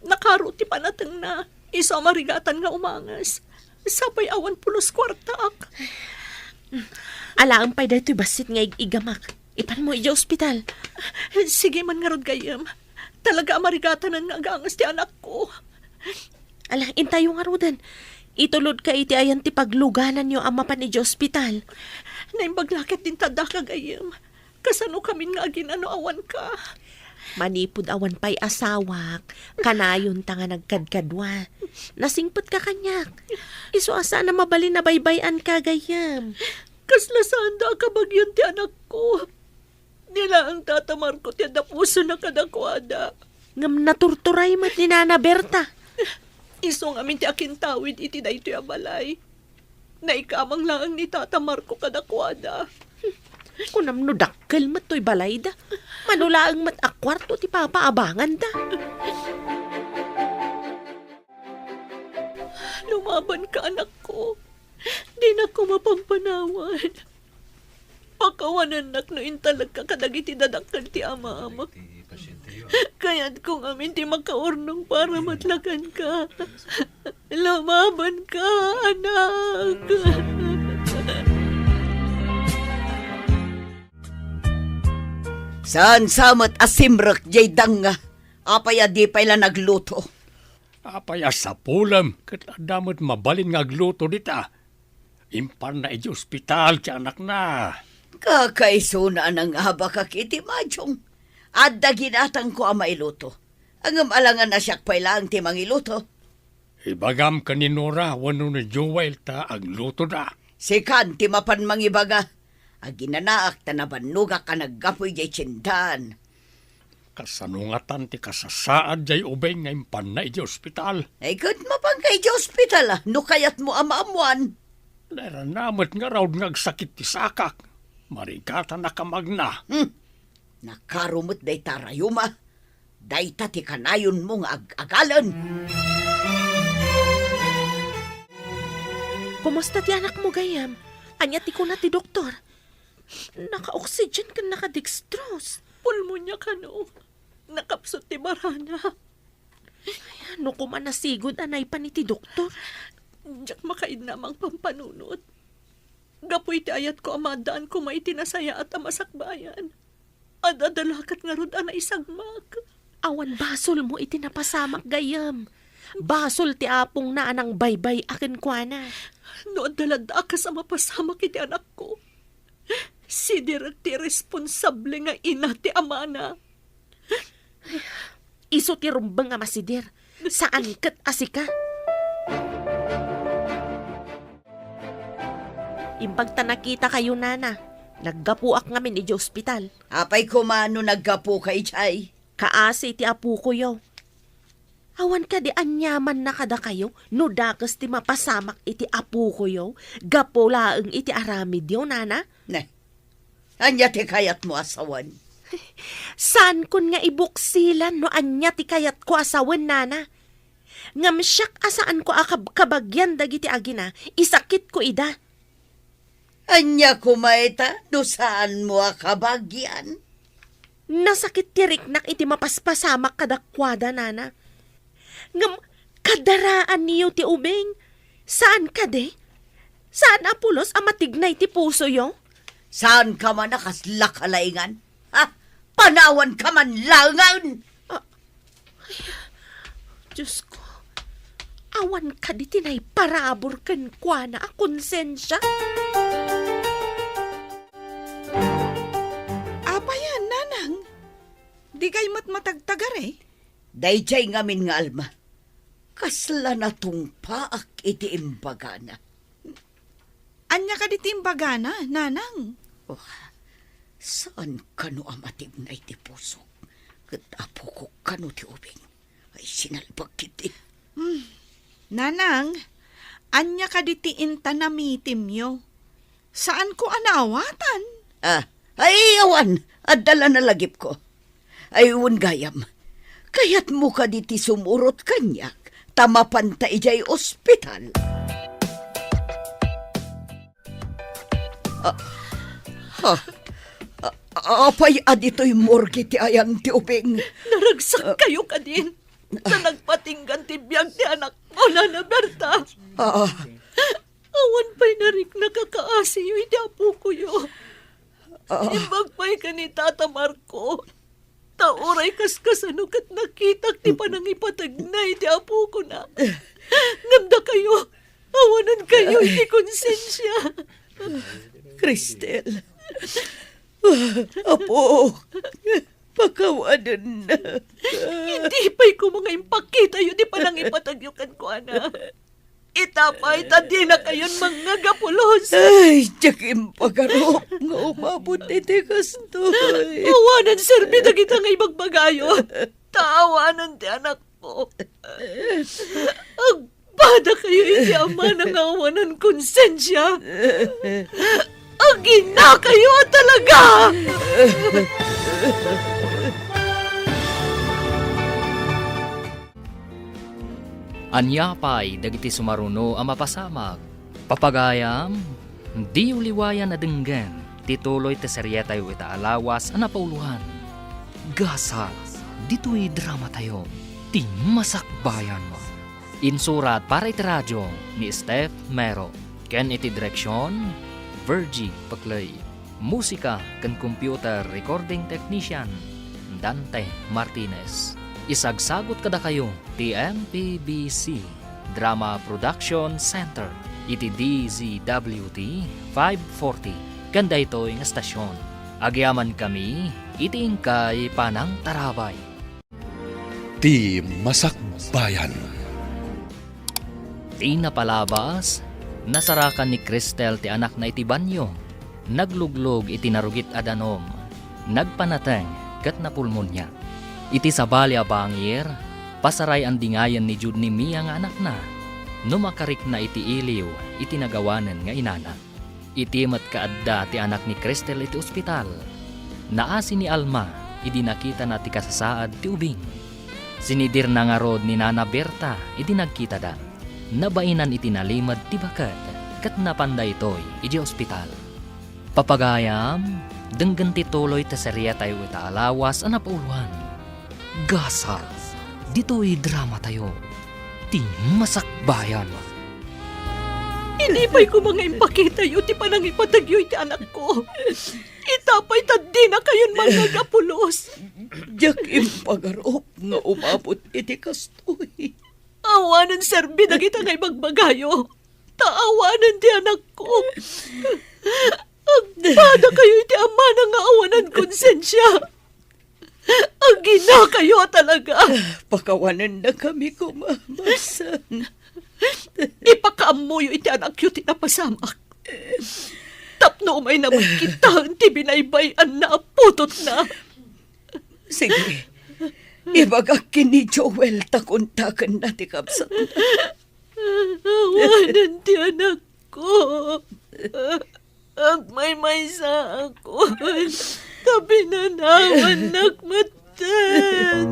Speaker 4: Nakaro ti panatang na. Isa marigatan nga umangas. Sapay awan pulos kwartaak.
Speaker 5: Alaang pa'y dato'y basit nga igamak. Ipan mo iya ospital.
Speaker 4: Sige man nga rod gayam. Talaga marigatanan nga agangas ti anak ko.
Speaker 5: Ala, intayo nga rodan. Itulod ka iti ayan ti pagluganan nyo ang mapan iti ospital.
Speaker 4: Naimbaglakit din tada kagayam. Kasano kami nga aginano awan ka.
Speaker 5: Manipod awan pa'y asawak. Kanayon ta nga nagkadkadwa. Nasingpot ka kanyak. Iso asa na mabalin na baybayan ka gayam.
Speaker 4: Kaslasanda ka bagyon ti anak ko. Nila ang tatamar ko ti adapuso na kadakwada.
Speaker 5: Ngam naturturay mat ni Nana Berta.
Speaker 4: Isong amin ti akin tawid iti dayto ya balay. Naikamang lang ang ni Tata Marco kadakwada.
Speaker 5: Kunam no dakkel mat to'y balay da. Manulaang mat akwarto ti papaabangan da.
Speaker 4: Lumaban ka anak ko. Di na ko mapampanawan. Pakawanan nak no intalag ka kadagiti dadakkel ti ama-ama. Kaya't kung amin ti makaurnong para matlagan ka. Lumaban ka, anak.
Speaker 3: Saan samat asimrak jay danga. Apaya di pala nagluto.
Speaker 7: Apay sa pulam, kat adamot mabalin nga agluto dita. Impan na iti ospital ti anak na.
Speaker 3: Kakaisuna ng haba kakiti majong. Adda ginatang ko ang mailuto. Ang alangan na siyak pailang ti mangiluto.
Speaker 7: Ibagam ka ni Nora, wano na Joel ta agluto na.
Speaker 3: Sikan ti mapan mangibaga. Aginanaak ta na banuga ka naggapoy jay tsindan.
Speaker 7: Kasanungatan ti kasasaad jay ubay nga impan na iti ospital.
Speaker 3: Ay kat mapangkay jay ospital no kayat mo amaamuan.
Speaker 7: Naranamot nga raw nga agsakit ti sakak. Marigata na kamagna.
Speaker 3: Nakarumot day tarayuma. Day ta ti kanayon mong agalan.
Speaker 5: Kumusta ti anak mo gayam? Anya ti ko na ti doktor. Naka-oxygen ka naka-dextrose.
Speaker 4: Pulmonya ka no. Nakapsot ti barana.
Speaker 5: Ano ko man nasigod anay pa ni ti doktor?
Speaker 4: Diyak makaidnamang pampanunot. Gapoy ti ayat ko amadaan ko maitinasaya at amasakbayan. Adadalakat nga rod na isagmak.
Speaker 5: Awan basol mo iti napasamak gayam. Basol ti apong na anang baybay akin kwa na.
Speaker 4: No adalada ka sa mapasamak iti anak ko. Si ti responsable nga ina ti amana.
Speaker 5: Iso ti rumbang nga masidir. Saan kat asika? Imbag ta nakita kayo, nana. Naggapuak ngamin iti ospital.
Speaker 3: Apay ko mano naggapo kay Chay.
Speaker 5: Kaasi iti apu ko yaw. Awan ka di anyaman na kada kayo, no dakas ti mapasamak iti apu ko yaw. Gapo laeng iti aramid yaw, nana.
Speaker 3: Ne, anya ti kayat mo asawan.
Speaker 5: Saan kun nga ibuksilan no anya ti kayat ko asawan, nana? Ngam siyak asaan ko kabagyan dagiti agina, isakit ko ida.
Speaker 3: Anya kumaita, no saan mo akabagyan?
Speaker 5: Nasakit tiriknak iti mapaspasamak kadakwada, nana. Ngam kadaraan niyo ti ubing. Saan ka de? Saan apulos amatignay ti puso yo?
Speaker 3: Saan ka man nakaslakalaingan? Ha? Panawan ka man langan!
Speaker 5: Diyos ko, awan ka di tinay parabor kan kwa na konsensya.
Speaker 6: Apa yan, nanang? Di kay matagtagar eh.
Speaker 3: Dayjay ngamin nga alma. Kasla na tungpaak iti imbagana.
Speaker 6: Anya ka di timbagana, nanang?
Speaker 3: Oh, saan ka no amatig na iti puso? Katapo ko ka no ti ubing. Ay sinalbag kiti.
Speaker 6: Nanang, anya ka di tiinta na mitim yo. Saan ko anaawatan?
Speaker 3: Ay awan, adala na lagip ko. Ayun gayam, kayat mo ka diti sumurot kanyak, tamapan ta ijay ospital. Apay adito'y morgue ti ayang ti ubing.
Speaker 4: Naragsak kayo ka din. Na nagpatinggan ti biyag ti anak mo, Nana Berta. Awan pa'y narik nakakaasiyo iti apo ko yo. Imbag pa'y ka ni Tata Marco. Tauray kaskasano kat nakitak ti panangipatagnay iti apo ko na. Ngamda kayo. Awanan kayo iti konsensya.
Speaker 3: Cristel, apo, pakawanan na.
Speaker 4: Hindi pa'y ko mga impakita yun di panangipatagyukan ko, ana. Itapay tadi na kayon mga gapulos.
Speaker 3: Ay, tiyakim pagarop nga umabot iti kastoy.
Speaker 4: Awanan, serbi na kita nga ibagbagayo. Tawanan ti anak ko. Agpada kayo iti ama ng awanan konsensya. Agina kayo talaga!
Speaker 2: Anya pa'y dagiti sumaruno ang mapasamag. Papagayam, di uliwayan na denggan, tituloy te serye tayo itaalawas ang napauluhan. Gasal, dito'y drama tayo, ti masakbayan mo. Insurat para iti radyo ni Steph Mero. Ken iti direksyon, Virgie Paclay. Musika ken computer recording technician, Dante Martinez. Isagsagot kada kayo ti MPBC Drama Production Center iti DZWT 540 kanda ito yung estasyon. Agyaman kami iti ingkay panang tarabay.
Speaker 1: Ti Masakbayan.
Speaker 2: Di napalabas, nasarakan ni Cristel ti anak na iti banyo. Nagluglog iti narugit adanom. Nagpanateng kat napulmonya. Iti sabali a bangir, pasaray ang dingayan ni Jude ni Mia nga anak na. Numakarik na iti iliw, iti nagawanan nga inana. Iti mat kaadda ti anak ni Cristel iti ospital. Naasi ni Alma, idi nakita na ti kasasaad ti ubing. Sinidir na nga rod ni Nana Berta, idi nagkita da. Nabainan iti nalimad ti bakat, kat napanday ito'y iji ospital. Papagayam, denggan ti tuloy ta serya tayo ita alawas ang napauluhan. Gasa, dito'y drama tayo. Ti masakbayan.
Speaker 4: Inipay ko mga impakita yu, ti panang ipatagyo iti anak ko. Itapay ta di na kayon mga gapulos.
Speaker 3: Diyak impagarop nga umabot iti kastoy.
Speaker 4: Awanan serbi na kita ngay magbagayo. Taawanan ti anak ko. Agpada kayo iti ama na nga awanan konsensya. Agina kayo talaga.
Speaker 3: Pakawanan na kami kumamasan.
Speaker 4: Ipakaamuyo iti anak yu tinapasamak. Tapno umay naman kita ti binaybayan na putot na.
Speaker 3: Sige, ibagak kini Joel takuntakan na ti kapsat na.
Speaker 4: Awanan ti anak ko. Agmay-may sa ako. Kabinanawan nakmatan.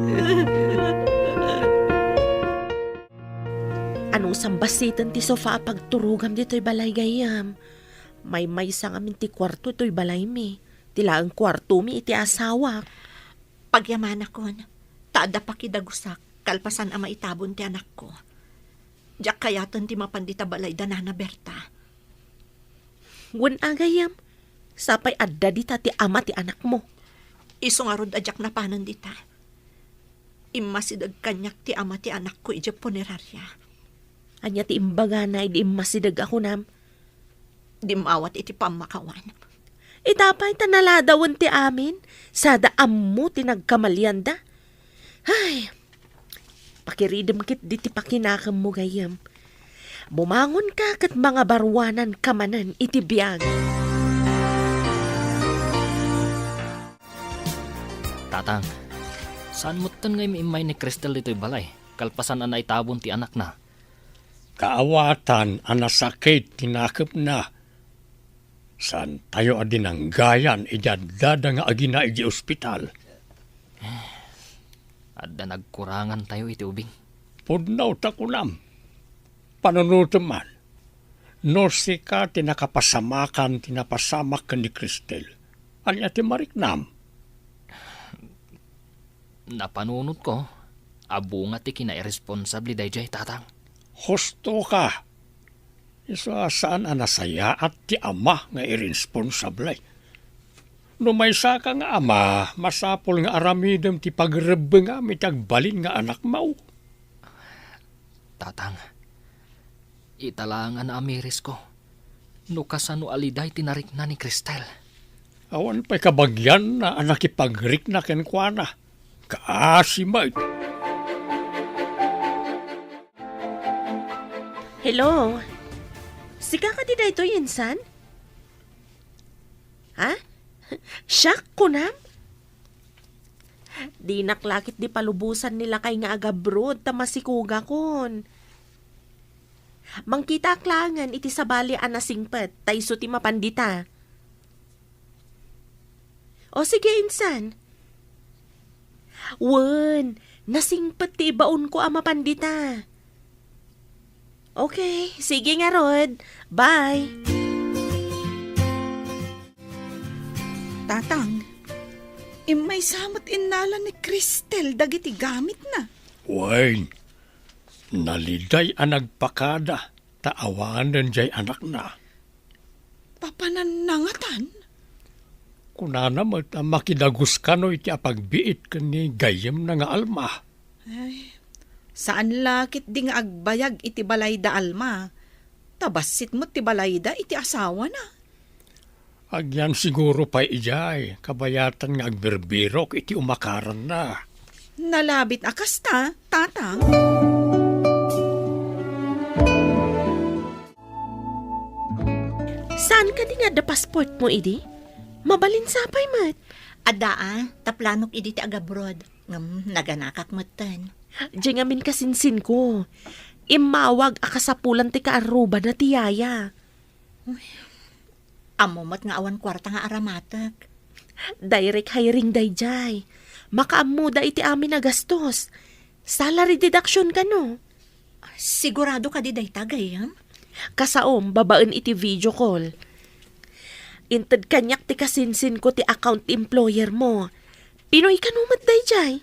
Speaker 5: Anong sambasitan ti sofa pagturugam dito'y balay gayam? May sang amin ti kwarto to'y balay mi. Tila ang kwarto mi iti asawa.
Speaker 4: Pagyaman akon, taada pa kidagusak, kalpasan ama itabon ti anak ko. Diyak kayatan ti mapandita balay da Nana Berta.
Speaker 5: Wan agayam, sapay adda dita ti ama ti anak mo.
Speaker 4: Isungarod adyak na panan dita. Imasidag kanyak ti ama ti anak ko ija punerarya.
Speaker 5: Anya ti imbaga na idi masidag ako nam.
Speaker 4: Di maawat iti pamakawan.
Speaker 5: Itapay tanaladawan ti amin, sada ammo ti nagkamalyanda. Ay, pakiridem kit di ti pakinakam mo gayam. Bumangon ka kat mga barwanan kamanan iti biyag.
Speaker 2: Tatang, saan mo tan ngay maimay ni Cristel dito'y balay? Kalpasan na itabon ti anak na.
Speaker 7: Kaawatan, anasakit, tinakip na. San tayo adin ang gayan, ijadada nga agina iji ospital.
Speaker 2: Adda nagkurangan tayo iti ubing.
Speaker 7: Pudnaw takunam. Panunutuman. No sika tinakapasamakan, tinapasamak ka ni Cristel. Anya ti mariknam.
Speaker 2: Napanunot ko, abo nga ti kina-irresponsable dayjay tatang.
Speaker 7: Husto ka. Isa saan anasaya at ti ama nga irresponsable. No may sa ka nga ama, masapol nga aramidem ti pagrebeng nga mitagbalin nga anak mo.
Speaker 2: Tatang, italangan na amiris ko. No kasano aliday tinarik na ni Cristel.
Speaker 7: Awan pa'y kabagyan na anak ipagrik na kenkwana. Kaasimay.
Speaker 5: Hello? Sika ka di dayto insan? Ha? Siyak ko nam? Di naklakit di palubusan nila kay nga agabrod ta masikuga kon. Mangkita aklangan iti sabali anasingpet tayso ti mapandita. O sige insan. Wen, nasingpet ti ibaon ko ang mapandita. Okay, sige nga Rod. Bye.
Speaker 6: Tatang, imay samot innala ni Cristel dagiti gamit na.
Speaker 7: Wayne, naliday ang nagpakada, taawanan jay anak na.
Speaker 6: Papananangatan?
Speaker 7: Kunana mo makidagus ka no iti apagbiit ka ni gayem na nga alma.
Speaker 6: Ay, saan lakit di nga agbayag iti balay da alma? Tabasit mo ti balay da iti asawa na.
Speaker 7: Agyan siguro pa ijay, kabayatan nga agberbirok iti umakaran na.
Speaker 6: Nalabit akasta, tatang.
Speaker 5: Saan ka di nga da passport mo, idi? Mabalin sapay mat.
Speaker 4: Adaa, taplanok idi ti agabrod. Naganakak matan.
Speaker 5: Diyan ngamin kasinsin ko. Imawag akasapulan ti kaaruba na ti yaya.
Speaker 4: Amumat nga awan kwarta nga aramatak.
Speaker 5: Direct hiring dayjay. Makaamuda iti amin na gastos. Salary deduction ka no.
Speaker 4: Sigurado ka di day tagay,
Speaker 5: Kasaom, babaen iti video call. Inted kanyak ti kasinsin ko ti account employer mo. Pinoy ka numat day jay.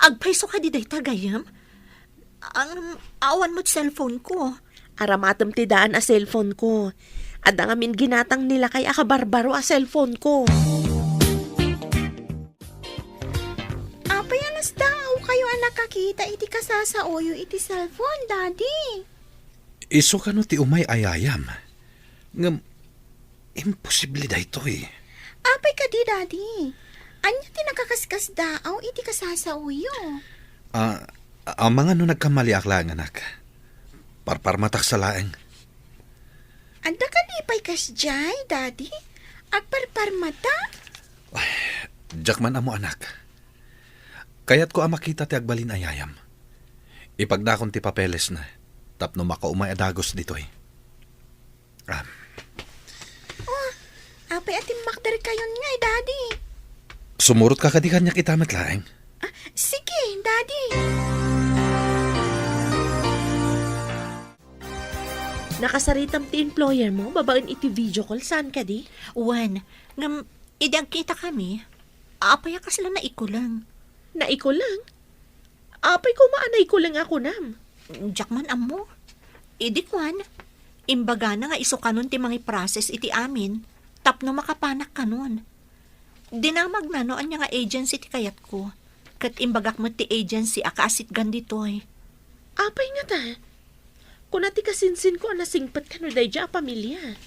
Speaker 4: Agpaiso ka di day tagayam? Ang awan mo't cellphone ko.
Speaker 5: Aramatam ti daan a cellphone ko. At ang amin ginatang nila kay akabarbaro a cellphone ko.
Speaker 8: Apay anas daw kayo ang nakakita iti kasasaoyo iti cellphone, Daddy.
Speaker 1: Iso ka no ti umay ayayam. Ngam, imposible da ito eh.
Speaker 8: Apay ka di, Daddy. Anya ti nakakaskas daaw iti kasasaoyo.
Speaker 1: Ang mga no nagkamali aklang anak. Parparmatak sa laeng.
Speaker 8: Anda ka lipay kas jay, Daddy? Agparparmata?
Speaker 1: Jakman amo anak. Kaya't ko makita ti agbalin ayayam. Ipagdakon ti papeles na. Tapno makaumay adagos dito eh.
Speaker 8: Apay ating makdar kayon nga, Daddy.
Speaker 1: Sumurot ka kadikan niya kitamat laeng.
Speaker 8: Sige, Daddy.
Speaker 5: Nakasaritam ti employer mo, babaen iti video call, saan ka di?
Speaker 4: Wan, ngam, idang kita kami. Apay ka sila na ikulang.
Speaker 5: Naiko lang. Apay ko maanay ko lang ako nam.
Speaker 4: Jakman amo. Idi kwan. Imbaga na nga iso kanon ti mga process iti amin. Tapno makapanak kanon. Dinamag na no anya nga agency ti kayat ko. Kat imbagak mo ti agency akaasit ganditoy.
Speaker 5: Apay nga ta. Kung nati kasinsin ko na singpat ka no day dya pamilya.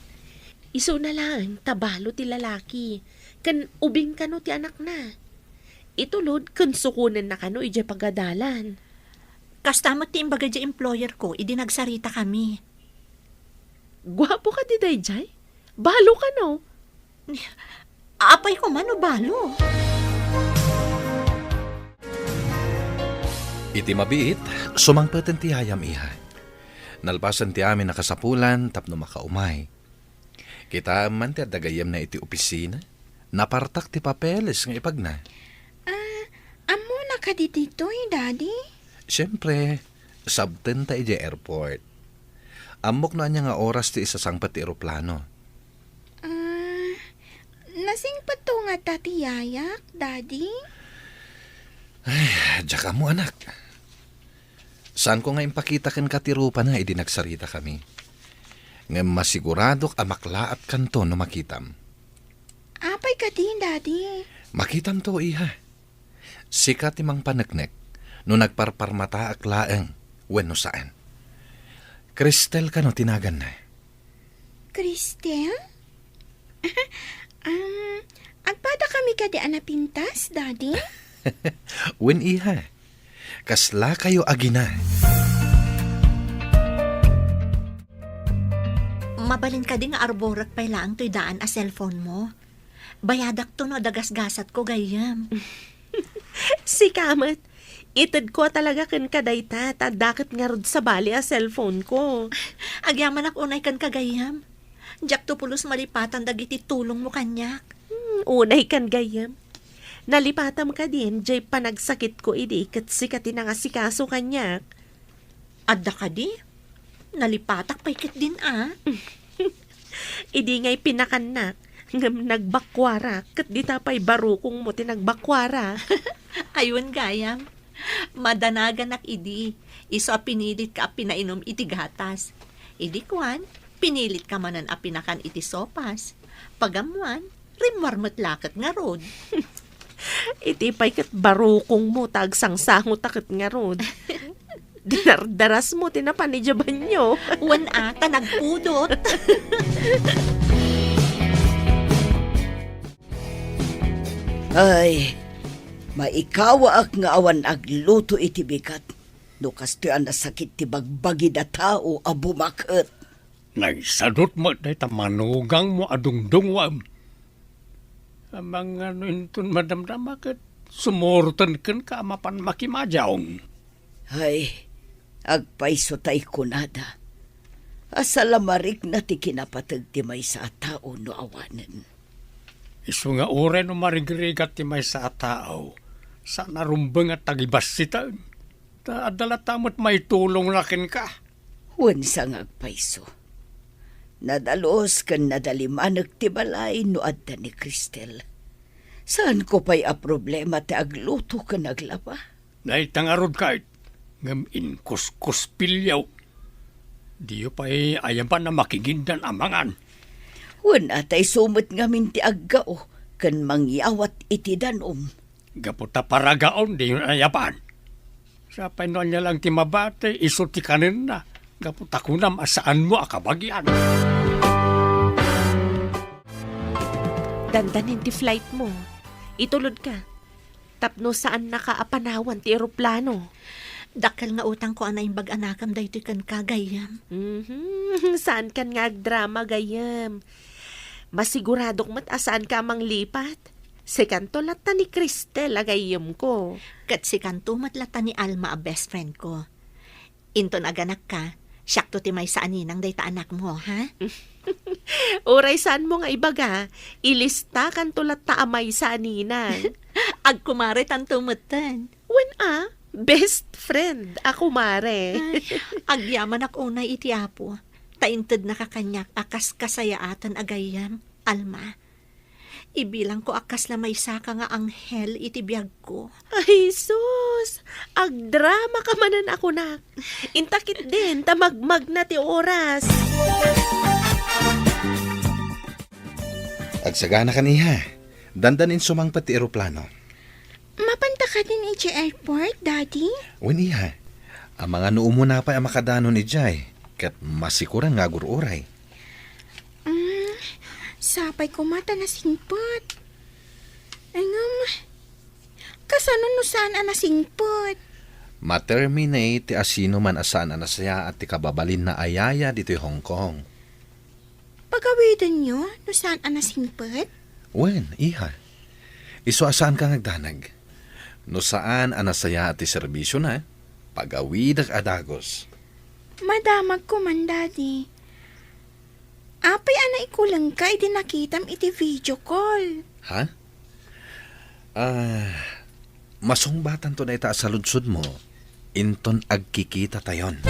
Speaker 5: Iso na lang, tabalo ti lalaki. Kan ubing ka no ti anak na. Itulod, kan sukunan na ka no ija pagadalan.
Speaker 4: Kastamot ti imbaga di employer ko, idi nagsarita kami.
Speaker 5: Gwapo ka di day jay? Balo ka no?
Speaker 4: Apay ko man o balo.
Speaker 1: Iti mabiit, sumangpeten ti hayam iha. Nalpasan ti amin nakasapulan tapno makaumay. Kita man ti adagayam na iti opisina. Napartak ti papeles nga ipag na.
Speaker 8: Amo na ka dito, Daddy?
Speaker 1: Siyempre, sabten ta iti airport. Amok na niya nga oras ti isasangpat ti eroplano.
Speaker 8: Nasing pato nga tati yayak, Daddy?
Speaker 1: Diyak mo anak. Saan ko nga impakita ken katirupa na idi nagsarita kami. Nga masiguradok amaklaat kanto no makitam.
Speaker 8: Apay ka din, Daddy.
Speaker 1: Makitam to iha. Sikat imang panagnek no nagparparmata aklaeng wenno saan. Cristel ka no tinagan na.
Speaker 8: Cristel? Agpada kami ka di anapintas, Daddy?
Speaker 1: Wen iha. Kasla kayo agina.
Speaker 4: Mabalin ka di nga arborat pay laang to'y daan a cellphone mo. Bayadak to no dagasgasat ko gayam.
Speaker 5: Si Kamat, itad ko talaga kan kadayta, tadakit nga rod sa bali a cellphone ko.
Speaker 4: Agyaman ak unay kan kagayam. Jak to pulos malipatan dagiti tulong mo kanyak.
Speaker 5: Unay kan gayam. Nalipatam ka din, jay panagsakit ko idi, kat sikati na nga si kaso kanyak.
Speaker 4: Adda ka di? Nalipatak paikit din
Speaker 5: Idi nga'y pinakanak, ngam nagbakwara, kat di tapay barukong mo tinagbakwara.
Speaker 4: Ayun gayam. Madanagan ak idi. Iso a pinilit ka a pinainom iti gatas. Idi kwan, pinilit ka manan a pinakan iti sopas. Pagamuan, rimwarmat lakat nga rod.
Speaker 5: Iti pay kat barukong mo, tagsangsangot takit nga rod. Dinardaras mo, tinapanijaban nyo.
Speaker 4: Wan ata nagpudot.
Speaker 3: Ay, maikawa ak nga awan agluto iti bigat. No kasto ang nasakit ti bagbagi da tao a bumaket.
Speaker 7: Naisadot mo day tamanugang mo adungdung wa. Amang ano intun madamdama ket sumurtan ken ka mapan makimajaong.
Speaker 3: Ay, agpaiso tay kunada. Asalamarik na ti kinapatag ti may sa tao no awanen.
Speaker 7: Isu nga ure no marigrigat ti may sa tao. Sa narumbeng at tagibas sita. Ta adala tamot may tulong lakin ka.
Speaker 3: Wan sa ngagpaiso. Nadalos kan nadalimanag ti balay no adda ni Cristel. Saan ko pa'y a problema ti agluto ka naglaba?
Speaker 7: Naitangarod kahit ngam inkuskus pilyaw. Diyo pa'y ayan pa na makigindan amangan.
Speaker 3: Wan atay sumot ngamin ti aggao kan mangyawat iti danom.
Speaker 7: Gaputa paragaon di yun ayapan. Sa painuan niya lang ti mabate, iso ti kanin na. Gaputa kunam asaan mo akabagyan.
Speaker 5: Dandanin ti flight mo. Itulod ka. Tapno saan nakaapanawan ti eroplano.
Speaker 4: Dakal nga utang ko anay bag-anakam daytoy kan kagayam.
Speaker 5: Saan kan nga drama gayam? Masiguradok matasaan ka mang lipat. Sekanto lata ni Cristel agayam ko.
Speaker 4: Kat si kanto matlata ni Alma a best friend ko. Inton aganak ka, syakto ti may saaninang dayta anak mo, ha?
Speaker 5: Oray saan mo nga ibaga, ilista kan tulat ta amay sa aninan.
Speaker 4: Agkumare tanto matan.
Speaker 5: When best friend, ako mare.
Speaker 4: Agyaman ak unay iti apo. Tainted nakakanyak akas kasayaatan agayam, Alma. Ibilang ko akas na may saka nga anghel iti biyag ko.
Speaker 5: Ay, sus! Agdrama ka manan ako na. Intakit din, tamagmag na ti oras.
Speaker 1: Agsagana kaniha. Dandanin sumangpat ti eroplano.
Speaker 8: Mapanta ka din iti airport, Daddy?
Speaker 1: Wen iha. Ang mga noo mo na pa ang makadano ni Jai. Kat masikuran nga gururay.
Speaker 8: Sapay ko mata na singpot. Angam, kasano no saan na singpot?
Speaker 1: Ma-terminate ti asino man asaan anasaya at ti kababalin na ayaya dito'y Hong Kong.
Speaker 8: Pagawidan nyo, no saan na singpot?
Speaker 1: Wen, iha. Iso asaan ka ngagdanag. No saan anasaya at ti serbisyo na, pagawidag adagos.
Speaker 8: Madamag ko man, Daddy. Apay ana ikulang ka, iti nakitam iti video call.
Speaker 1: Ha? Masungbatan to na ita sa lunsod mo. Inton agkikita tayon.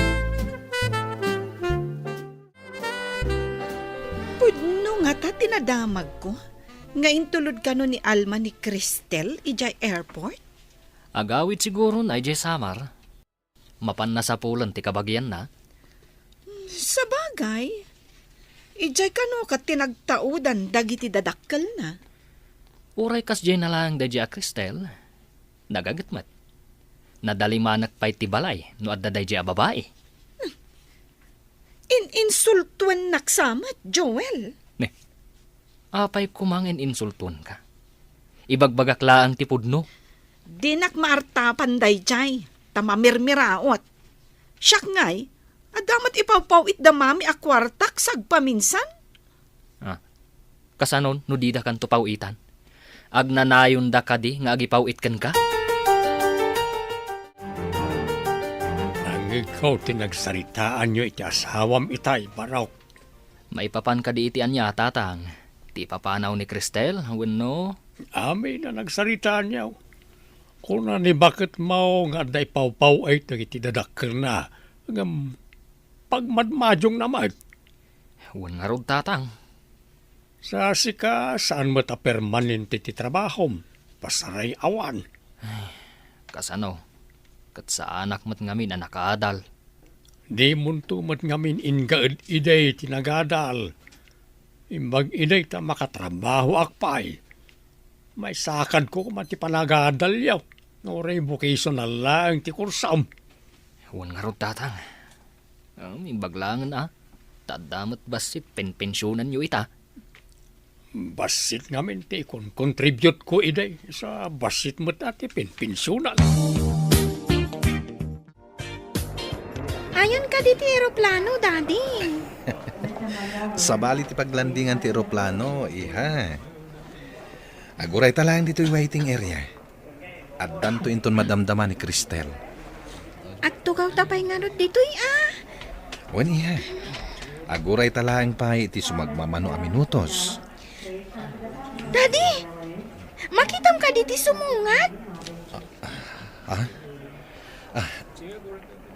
Speaker 6: Pudno nga ta tinadamag ko. Nga intulod ka no ni Alma ni Cristel, ijay airport.
Speaker 2: Agawid siguro na ijay samar. Mapan na sa pulan ti kabagyan na.
Speaker 6: Sa bagay, ijay ka no kat tinagtaudan dagiti dadakkel na.
Speaker 2: Uray kas jay na lang da a Cristel. Nagagatmat. Nadalimanak pa'y ti balay no adda da a babae.
Speaker 6: Insultuan naksamat, Joel.
Speaker 2: Apay kumangin insultun ka. Ibagbagak laang ti pudno.
Speaker 6: Dinak maartapan dayjay, tamamirmiraot. Siyak ngay, adamat ipawpawit da mami akwartak sagpaminsan.
Speaker 2: Kasanon no di da kan tupawitan. Agnanayon da kadi nga agipawit kan ka.
Speaker 7: Ang ikaw tinagsaritaan nyo iti asawam itay, baraw.
Speaker 2: Maipapan ka di iti anya tatang. Ti papanaw ni Cristel, wenno.
Speaker 7: Amin na nagsaritaan niya. Kung ni bakit mo nga day pawpaw ay iti dadakkel na. Ngam pagmadmadyong naman.
Speaker 2: Wen nga rod tatang.
Speaker 7: Sa sika, saan mo ta permanente ti trabahom? Pasaray awan.
Speaker 2: Kasano? Kat sa anak mat ngamin na nakaadal.
Speaker 7: Di munto mat ngamin ingaed iday tinagadal. Imbag iday ta makatrabaho akpay. May sakad ko kumati panagadal yaw. Ngoray vocational lang ti kursam.
Speaker 2: Wen nga rod tatang. Imbaglangan Tadamat basit pensyunan nyo ita.
Speaker 7: Basit ngamin ti kon contribute ko iday sa basit mo ati pensyunan.
Speaker 8: Ayon ka di ti aeroplano, Daddy.
Speaker 1: Sabali ti paglandingan ti eroplano, iha. Aguray talang dito'y waiting area. At danto inton madamdama ni Cristel.
Speaker 8: At tugaw tapay nga ron dito'y
Speaker 1: Wen iha. Aguray talang pa iti sumagmamano a minutos.
Speaker 8: Daddy, makitam ka diti sumungat.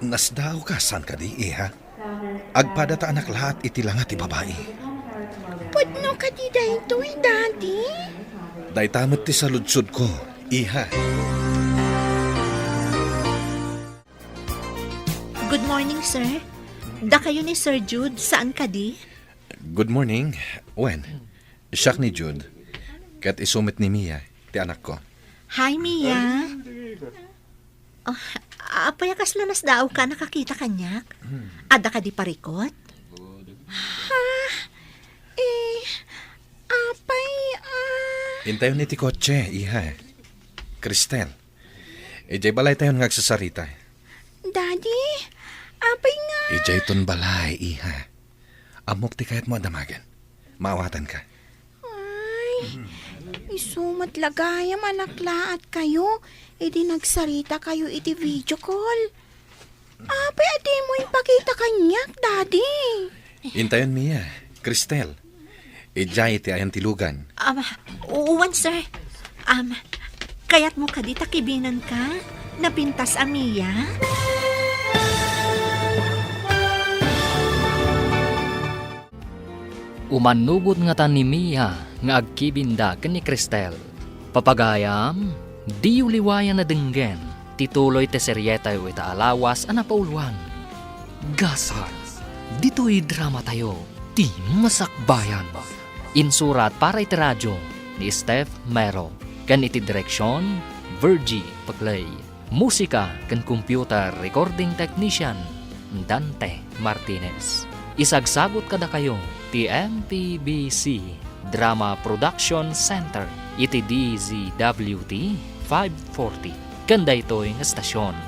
Speaker 1: Nasdaw ka, saan ka di, iha? Agpada ta anak lahat iti langat ti babae.
Speaker 8: Pudno ka di daytoy, Daddy.
Speaker 1: Daytamot ti saludsod ko, iha.
Speaker 4: Good morning, sir. Da kayo ni Sir Jude, saan ka di?
Speaker 1: Good morning. Wen, siyak ni Jude. Kat isumit ni Mia, ti anak ko.
Speaker 4: Hi, Mia. Oh, payakas lanas daw ka, nakakita kanyak. Ada ka di parikot?
Speaker 1: Intayon ni ti kotse, iha. Cristel. Ijay balay tayo ngagsasarita.
Speaker 8: Daddy, apay nga.
Speaker 1: Ijay ton balay, iha. Amok ti kayat mo adamagan. Maawatan ka.
Speaker 8: Ay, isumat lagayam anak laat kayo. Idi nagsarita kayo iti video call. Apay, adi mo ipakita kanyak, Daddy.
Speaker 1: Intayon Mia, Cristel. Ijay ti ayan tilugan.
Speaker 4: Uwan, sir. Kayat mo ka di takibinan ka? Napintas a Mia?
Speaker 2: Umanugod nga tan ni Mia nga agkibinda ken ni Cristel. Papagayam, di uliwayan na denggen, tituloy te seryeta yu ita alawas a napauluan. Gasar, dito'y drama tayo, ti masakbayan. Insurat para iti radyo ni Steph Mero, ken iti direksyon, Virgie Paglay. Musika ken computer recording technician, Dante Martinez. Isagsagot kada kayo ti MPBC Drama Production Center iti DZWT 540 kanda ito'y estasyon.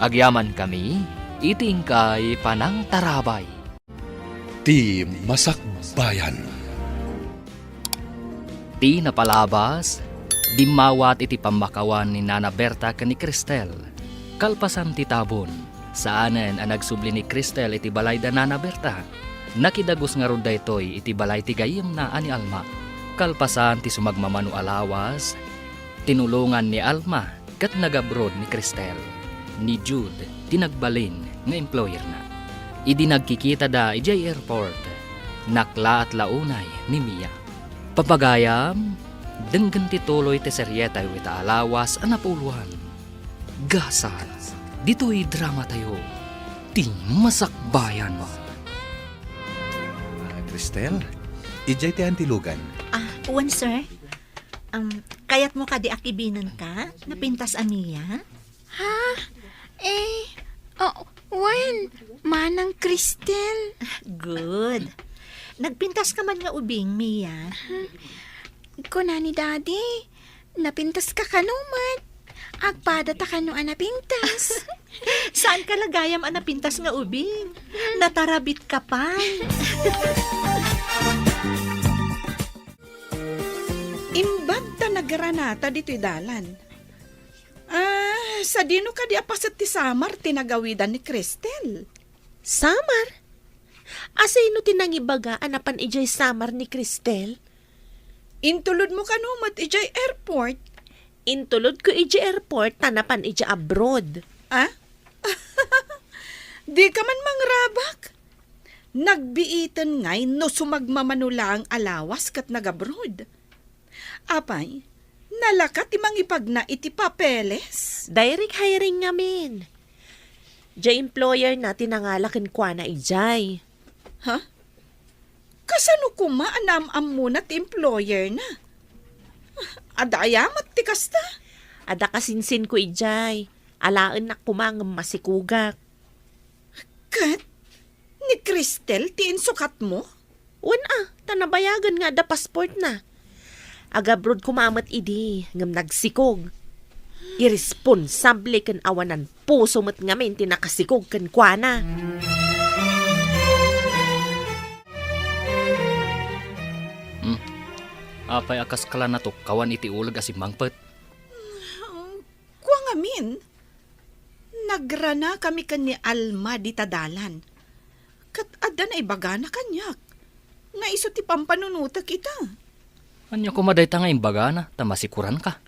Speaker 2: Agyaman kami iti ingkay panang tarabay.
Speaker 1: Ti masakbayan.
Speaker 2: Ti napalabas, di mawat iti pamakawan ni Nana Berta ken ni Cristel. Kalpasan ti tabon, saanen ang nagsubli ni Cristel iti balay da Nana Berta. Nakidagos nga ron daytoy iti balay ti gayem na ani Alma. Kalpasan ti sumagmamano alawas, tinulungan ni Alma kat nagabroad ni Cristel. Ni Jude, tinagbalin nga employer na. Idi nagkikita da ijay airport, nakla at launay ni Mia. Papagayam, denggan tituloy ti seryeta yu ita alawas a napuluhan. Gasar, dito'y drama tayo, ti masakbayan.
Speaker 1: Cristel, ijay ti ayan tilugan.
Speaker 4: Uwan, sir. Kayat mo ka di akibinan ka? Napintas a Mia?
Speaker 8: When? Manang Cristel.
Speaker 4: Good. Nagpintas ka man nga ubing, Mia.
Speaker 8: Kuna ni Daddy, napintas ka kanumat. Agpada ta kanu anapintas.
Speaker 4: Saan ka lagayam ang napintas nga ubing? Natarabit ka pa.
Speaker 6: Imbag ta nagranata dito'y dalan. Sa dino ka di apasat ti Samar tinagawidan ni Cristel.
Speaker 5: Samar? Asino tinangibaga anapan ijay Samar ni Cristel?
Speaker 6: Intulod mo kanumat ijay airport.
Speaker 5: Intulod ko ijay airport tanapan ijay abroad.
Speaker 6: Di ka man mangrabak. Nagbiitan ngay no sumagmamanula ang alawas kat nagabroad. Apay, nalakat imang ipagna iti papeles.
Speaker 5: Direct hiring ngamin. Jay employer na tinangalakin kwa na ijay.
Speaker 6: Kasano kumaanam-am muna ti employer na? Adayamat ti kasta.
Speaker 5: Ada kasinsin ko ijay. Alaan na kumangam masikugak.
Speaker 6: Kat, ni Cristel ti insukat mo?
Speaker 5: Tanabayagan nga da passport na. Agabrod kumamat idi, ngam nagsikog. Irresponsable kan awanan puso mat ngamin tinakasikog kan kuana.
Speaker 2: Apay akas kala na to, kawan iti ulag asim mangpet.
Speaker 6: Kwa ngamin, nagrana kami kan ni Alma di tadalan. Kat adan ay baga na kanyak. Nga iso ti pampanunuta kita.
Speaker 2: Anya kumaday ta nga imbaga na, tamasikuran ka.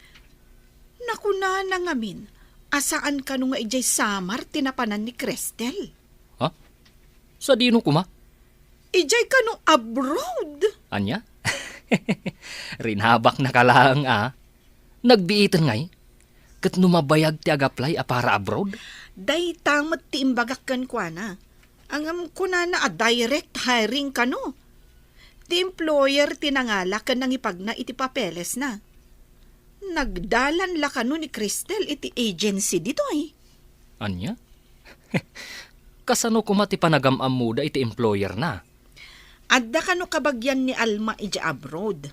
Speaker 6: Nakuna na ngamin, asaan ka nung nga ijay Samar tinapanan ni Cristel?
Speaker 2: Sa dino kuma?
Speaker 6: Ijay ka no abroad.
Speaker 2: Anya? Rinhabak na kalaang Nagbiitan ngay. Kat numabayag ti agaplay a para abroad.
Speaker 6: Day tamot ti imbagak kan kwa na. Ang kuna na a direct hiring ka no. Ti employer tinangala kan nang ipagna iti papeles na. Nagdalan la kano ni Cristel iti agency dito ay.
Speaker 2: Anya? Kasano kuma ti panagamam muda iti employer na?
Speaker 6: Adda kano kabagyan ni Alma ija abroad.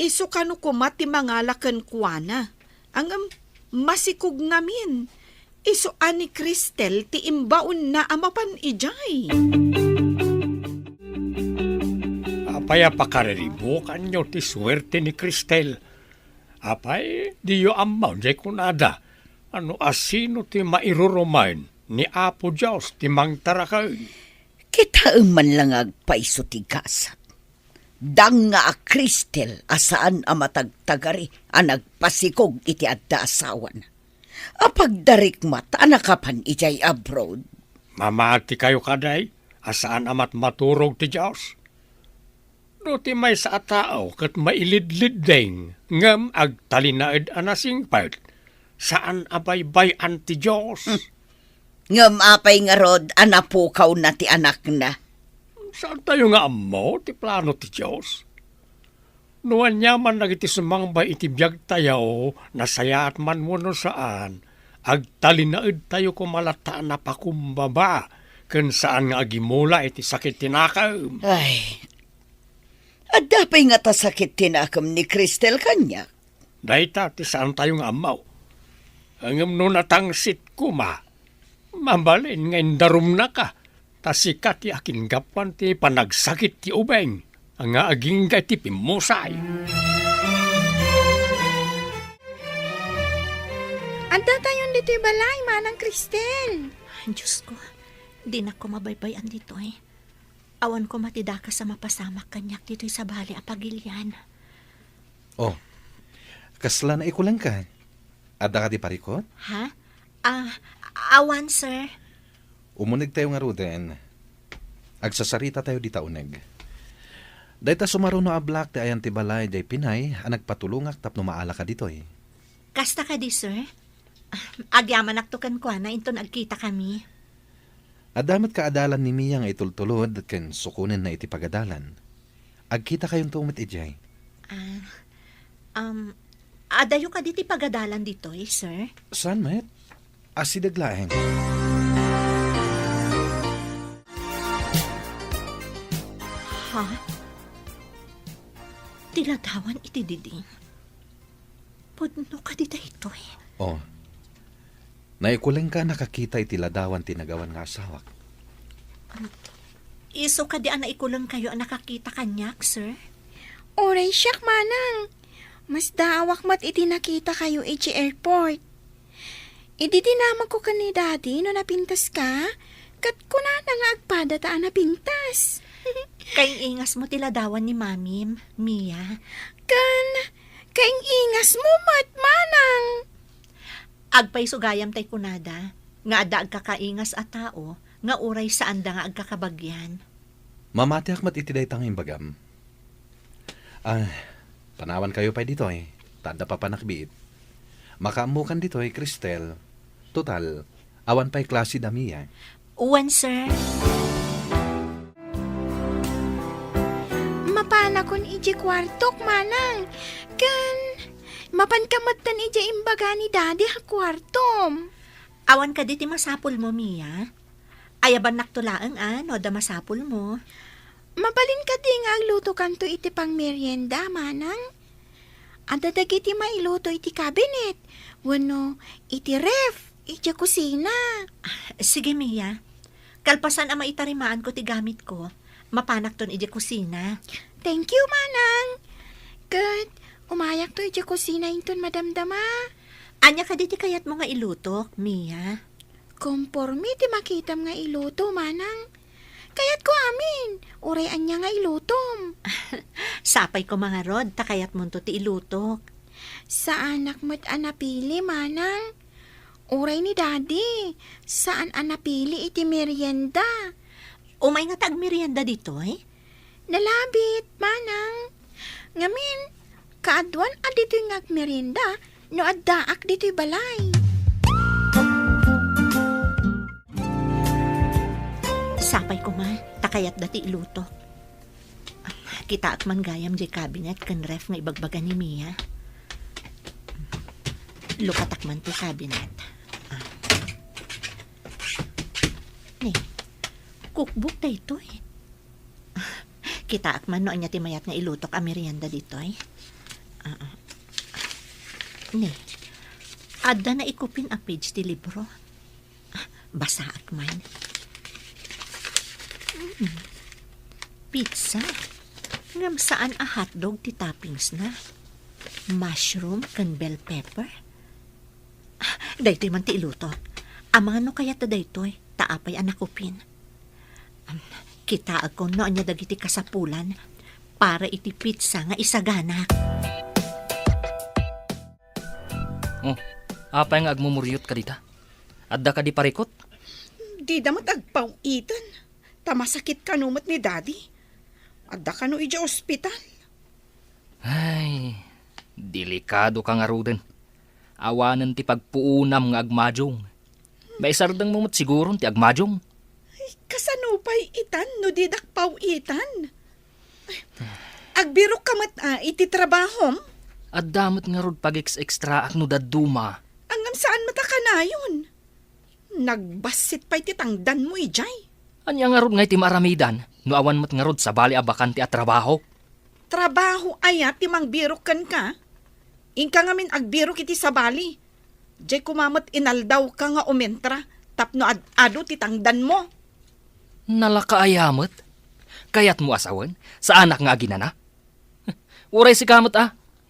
Speaker 6: Isu kano kuma ti mangalakan kuana. Ang masikog namin. Isu ani Cristel ti imbaon na amapan ijay.
Speaker 7: Apay pakareribo kanyo ti swerte ni Cristel. Apay, diyo amaw jay kunada. Ano asino ti mairurumain ni Apo Diyos ti mangtarakay.
Speaker 3: Kita man lang agpaiso ti gasat. Dang nga a Cristel asaan a matagtagari a nagpasikog iti adda asawan. Apagdarik mata nakapan ijay abroad.
Speaker 7: Mamati kayo kaday, asaan amat maturog ti Diyos. No ti may sa tao kat mailidlid ding, ngam agtalinaid anasing part, saan abaybayan ti Diyos.
Speaker 3: Ngam apay nga rod anapukaw na ti anak na.
Speaker 7: Saan tayo nga amo, ti plano ti Diyos? Nuwan niya man nagiti sumang ba iti biyag tayo, nasayaat man mo no saan, agtalinaid tayo kumalataan na pakumbaba, kun saan nga agimula iti sakit tinakam.
Speaker 3: Ay, adapay nga tasakit tinakam ni Cristel kanya.
Speaker 7: Dahita, ti saan tayo nga amaw? Hangam no natangsit kuma, mabalin ngayon darum na ka, tasikat ti akin gapan ti panagsakit ti ubeng, ang nga aging ti pimusay.
Speaker 8: Anda tayon dito'y balay, manang Cristel.
Speaker 4: Diyos ko, di na ko mabaybayan dito eh. Awan ko matida ka sa mapasamak kanyak dito'y sa bali apagilyan.
Speaker 1: Oh, kasla na ikulang ka. Ada ka di parikot?
Speaker 4: Ha? Awan, sir.
Speaker 1: Umunig tayo nga ruden. Agsasarita tayo di tauneg. Dahita sumaro no ablak ti ayan ti balay day Pinay ang nagpatulungak tapno maala ka dito eh.
Speaker 4: Kasta ka di, sir. Agyaman aktukan ko na inton agkita kami.
Speaker 1: Adamat ka adalan ni Mia nga itultulod ken sukunin na iti pagadalan. Agkita kayong tumit ijay.
Speaker 4: Adayo ka diti pagadalan dito eh, sir.
Speaker 1: Saan met? Asidaglaeng.
Speaker 4: Ha? Tiladawan iti diding. Pudno ka dita ito eh.
Speaker 1: Oh. Naikuling ka nakakita iti ladawan tinagawan nga asawak.
Speaker 4: Iso ka di ana ikulang kayo ang nakakita kanyak, sir?
Speaker 8: Oray siyak, manang. Mas daawak mat iti nakita kayo iti airport. Idi dinamag ko ka ni daddy no napintas ka. Kat kuna na nga agpada ta napintas.
Speaker 4: Kaing ingas mo tiladawan ni Mamim, Mia.
Speaker 8: Kaing ingas mo mat, manang.
Speaker 4: Agpay sugayam tay kunada, nga ada agkakaingas a tao, nga uray saan da nga agkakabagyan.
Speaker 1: Mamati akmat iti day tanging bagam. Panawan kayo pa dito eh. Tada pa panakbiit. Makaamukan dito eh, Cristel. Total, awan pa'y klase dami eh.
Speaker 4: Uwan, sir.
Speaker 8: Mapana kon iji kwartok, manang. Mapankamatan iji imbaga ni daddy ha kwartom.
Speaker 4: Awan ka diti masapul mo, Mia. Ayaban naktulaang no da masapul mo.
Speaker 8: Mabalin ka di nga agluto kanto iti pang merienda, manang. Adadag iti mailuto iti cabinet. Wano, iti ref, iti kusina.
Speaker 4: Sige, Mia. Kalpasan ang maitarimaan ko ti gamit ko. Mapanak ton iti kusina.
Speaker 8: Thank you, manang. Good. Umayak to iti kusina inton madamdama.
Speaker 4: Anya ka diti kayat mo nga ilutok, Mia.
Speaker 8: Kompormi ti makitam nga iluto, manang. Kayat ko amin. Uray anya nga ilutom.
Speaker 4: Sapay ko mga rod, takayat mo to ti ilutok.
Speaker 8: Sa anak mo't anapili, manang. Uray ni daddy. Saan anapili iti merienda?
Speaker 4: Umay nga tag merienda dito eh.
Speaker 8: Nalabit, manang. Ngamin, kaadwan adito yung agmerinda, no addaak dito'y balay.
Speaker 4: Sapay ko man, takayat dati iluto. Kita at man gayam di cabinet kan ref nga ibagbagan ni Mia. Lukatak man ti cabinet. Ni, cookbook da ito eh. Kita at man no anya ti mayat nga ilutok a merienda dito eh. Ni, adda na ikupin a page ti libro. Basa at man. Pizza. Ngam saan a hotdog ti toppings na? Mushroom kan bell pepper? Daytoy man ti iluto. Amano kaya ta daytoy, taapay anakupin. Kita ako no anya dagiti kasapulan para iti pizza nga isagana.
Speaker 2: Oh, apay nga agmumuryot ka dita? Adda ka di parikot?
Speaker 6: Di damat agpawitan. Tamasakit ka numot ni daddy. Adda ka no ija ospital.
Speaker 2: Ay, delikado ka nga ruden. Awanan ti pagpuunam nga agmadyong. Maisardang mo siguro ti agmadyong.
Speaker 6: Kasanupay itan no didak pawitan. Agbiro ka mat iti trabahom.
Speaker 2: At damot nga rod pag-extra ak no daduma.
Speaker 6: Angam saan matakanayon. Nagbasit pa iti tangdan mo ijay.
Speaker 2: Anya nga rod nga iti maramidan, no awan mo't nga rod sa bali abakan ti at trabaho.
Speaker 6: Trabaho ayat ti mangbiro kan ka. Ingka ngamin agbiro kiti sa bali. Jay kumamot inaldaw ka nga umentra. Tapno ado ti tangdan mo.
Speaker 2: Nalakaayamot? Kayat mo asawan? Sa anak nga aginana? Uray si kamot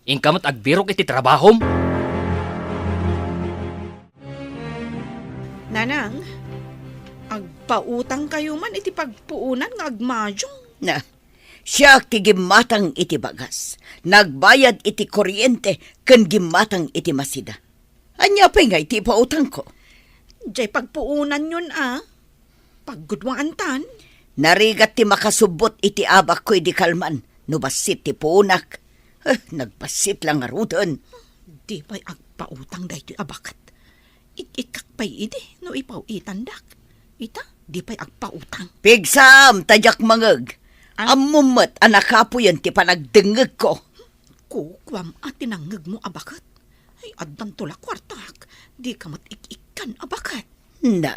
Speaker 2: Ingkamot agbirok iti trabahom.
Speaker 6: Nanang, agpautang kayo man iti pagpuunan nga agmadyong.
Speaker 3: Na, siya kigimatang iti bagas. Nagbayad iti kuryente ken gimatang iti masida. Anya pa nga iti pautang ko.
Speaker 6: Jay pagpuunan yun Paggudwaan tan.
Speaker 3: Narigat ti makasubot iti abak ko iti kalman. No basit ti punak. Nagbasit lang arudan.
Speaker 6: Di pa'y agpautang dahito abakat. Ikak pa'y ide no ipauitan dak. Ita, di pa'y agpautang.
Speaker 3: Pigsam, tadyak mangag. Amumat anakapo yan ti panagdengeg ko.
Speaker 6: Kukwam at tinangag mo abakat. Ay, addan tula kwartak. Di ka mat ikikan abakat.
Speaker 3: Na,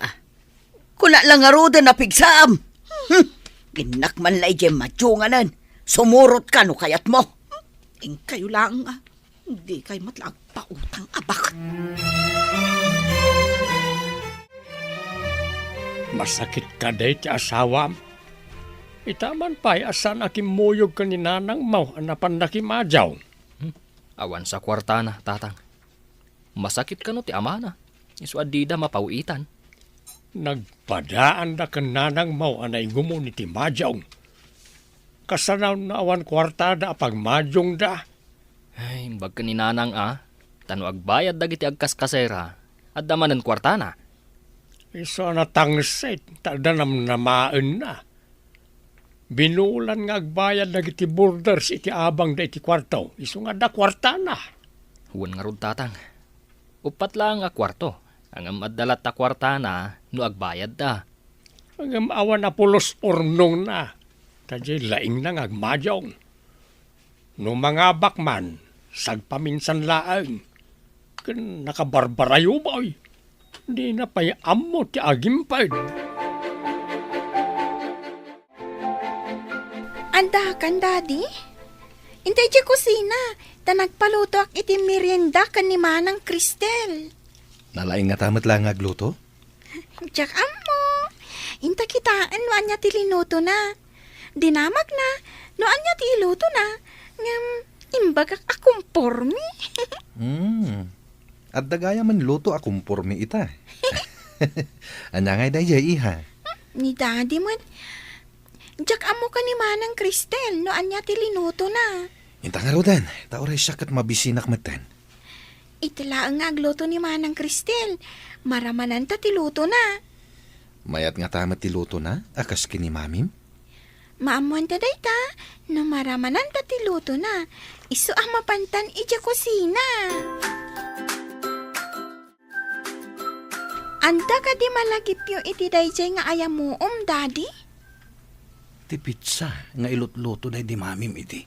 Speaker 3: kuna lang arudan na pigsam. Ginak man la ije madyunganan. Sumurot ka no kayat mo.
Speaker 6: Ing kayo lang Di kay matla agpautang abakat.
Speaker 7: Masakit ka day ti asawam. Itaman pa'y asan akim muyog ka ni nanang mau anapan nakimadyaw.
Speaker 2: Awan sa kwarta na, tatang. Masakit ka no ti amana. Isu adida mapawitan.
Speaker 7: Nagpadaan da ka nanang mau anay gumo ni ti madyaw. Kasanaw na awan kwartada apag madyong da.
Speaker 2: Ay, bag ka ni nanang Tano agbayad dagiti agkaskasera. At damanan kwarta na.
Speaker 7: Iso na tangset, tadanam namaan na. Binulan nga agbayad dagiti borders iti abang da iti kwarto. Iso nga da kwarta na.
Speaker 2: Huwan nga rod tatang. Upat lang nga kwarto. Ang madalat ta kwarta na, no agbayad da.
Speaker 7: Ang awan na pulos ornong na. Kajay laing na ngagmadyong. No mga bakman, sagpaminsan laang. Kan nakabarbarayo boy. Di na pa'y amo ti agimpad.
Speaker 8: Andakan, daddy? Intay di kusina, ta nagpaluto ak iti merienda kan ni Manang Cristel.
Speaker 1: Nalaing nga tamat lang agluto?
Speaker 8: Diyak amo, inta kitaan no anya ti linuto na. Dinamag na, no anya ti iluto na. Ngam, imbagak akumpormi.
Speaker 1: At dagaya man luto akong pormi ita. Anya ngay daya iha.
Speaker 8: Ni daddy mo, diyak amo ka ni Manang Cristel no anya ti linuto na.
Speaker 1: Inta nga rodan, taoray siya kat mabisinak matan.
Speaker 8: Itila ang agluto ni Manang Cristel. Maramanan ta ti luto na.
Speaker 1: Mayat nga tamat ti luto na, akas kini mamim.
Speaker 8: Maamuan ta ta, no maramanan ta ti luto na. Isu mapantan ija kusina. Anda ka di malagip yung iti dayjay nga ayam mo, daddy?
Speaker 9: Ti pizza nga ilot-luto na di mamim iti.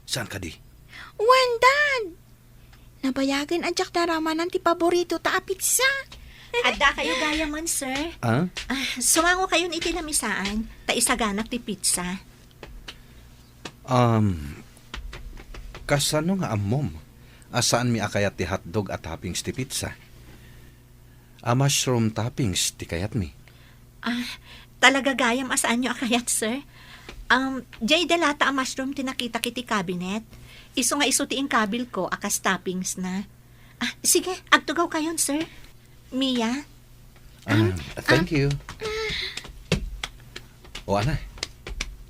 Speaker 9: Saan ka di?
Speaker 8: Dad! Nabayagan adyak daramanan ti paborito ta a pizza.
Speaker 4: Adda kayo gaya man, sir.
Speaker 9: Ah?
Speaker 4: Sumango kayo ni itinamisaan, ta isaganak ti pizza.
Speaker 1: Kasano nga amom? Asaan mi akayat ti hotdog at toppings ti pizza? A mushroom toppings ti kayat mi.
Speaker 4: Talaga gayam asaan nyo akayat, sir? Jay delata ang mushroom tinakita kiti cabinet. Iso nga iso ti ing kabil ko, akas toppings na. Sige, agtugaw kayon, sir. Mia?
Speaker 1: Thank you. O ana,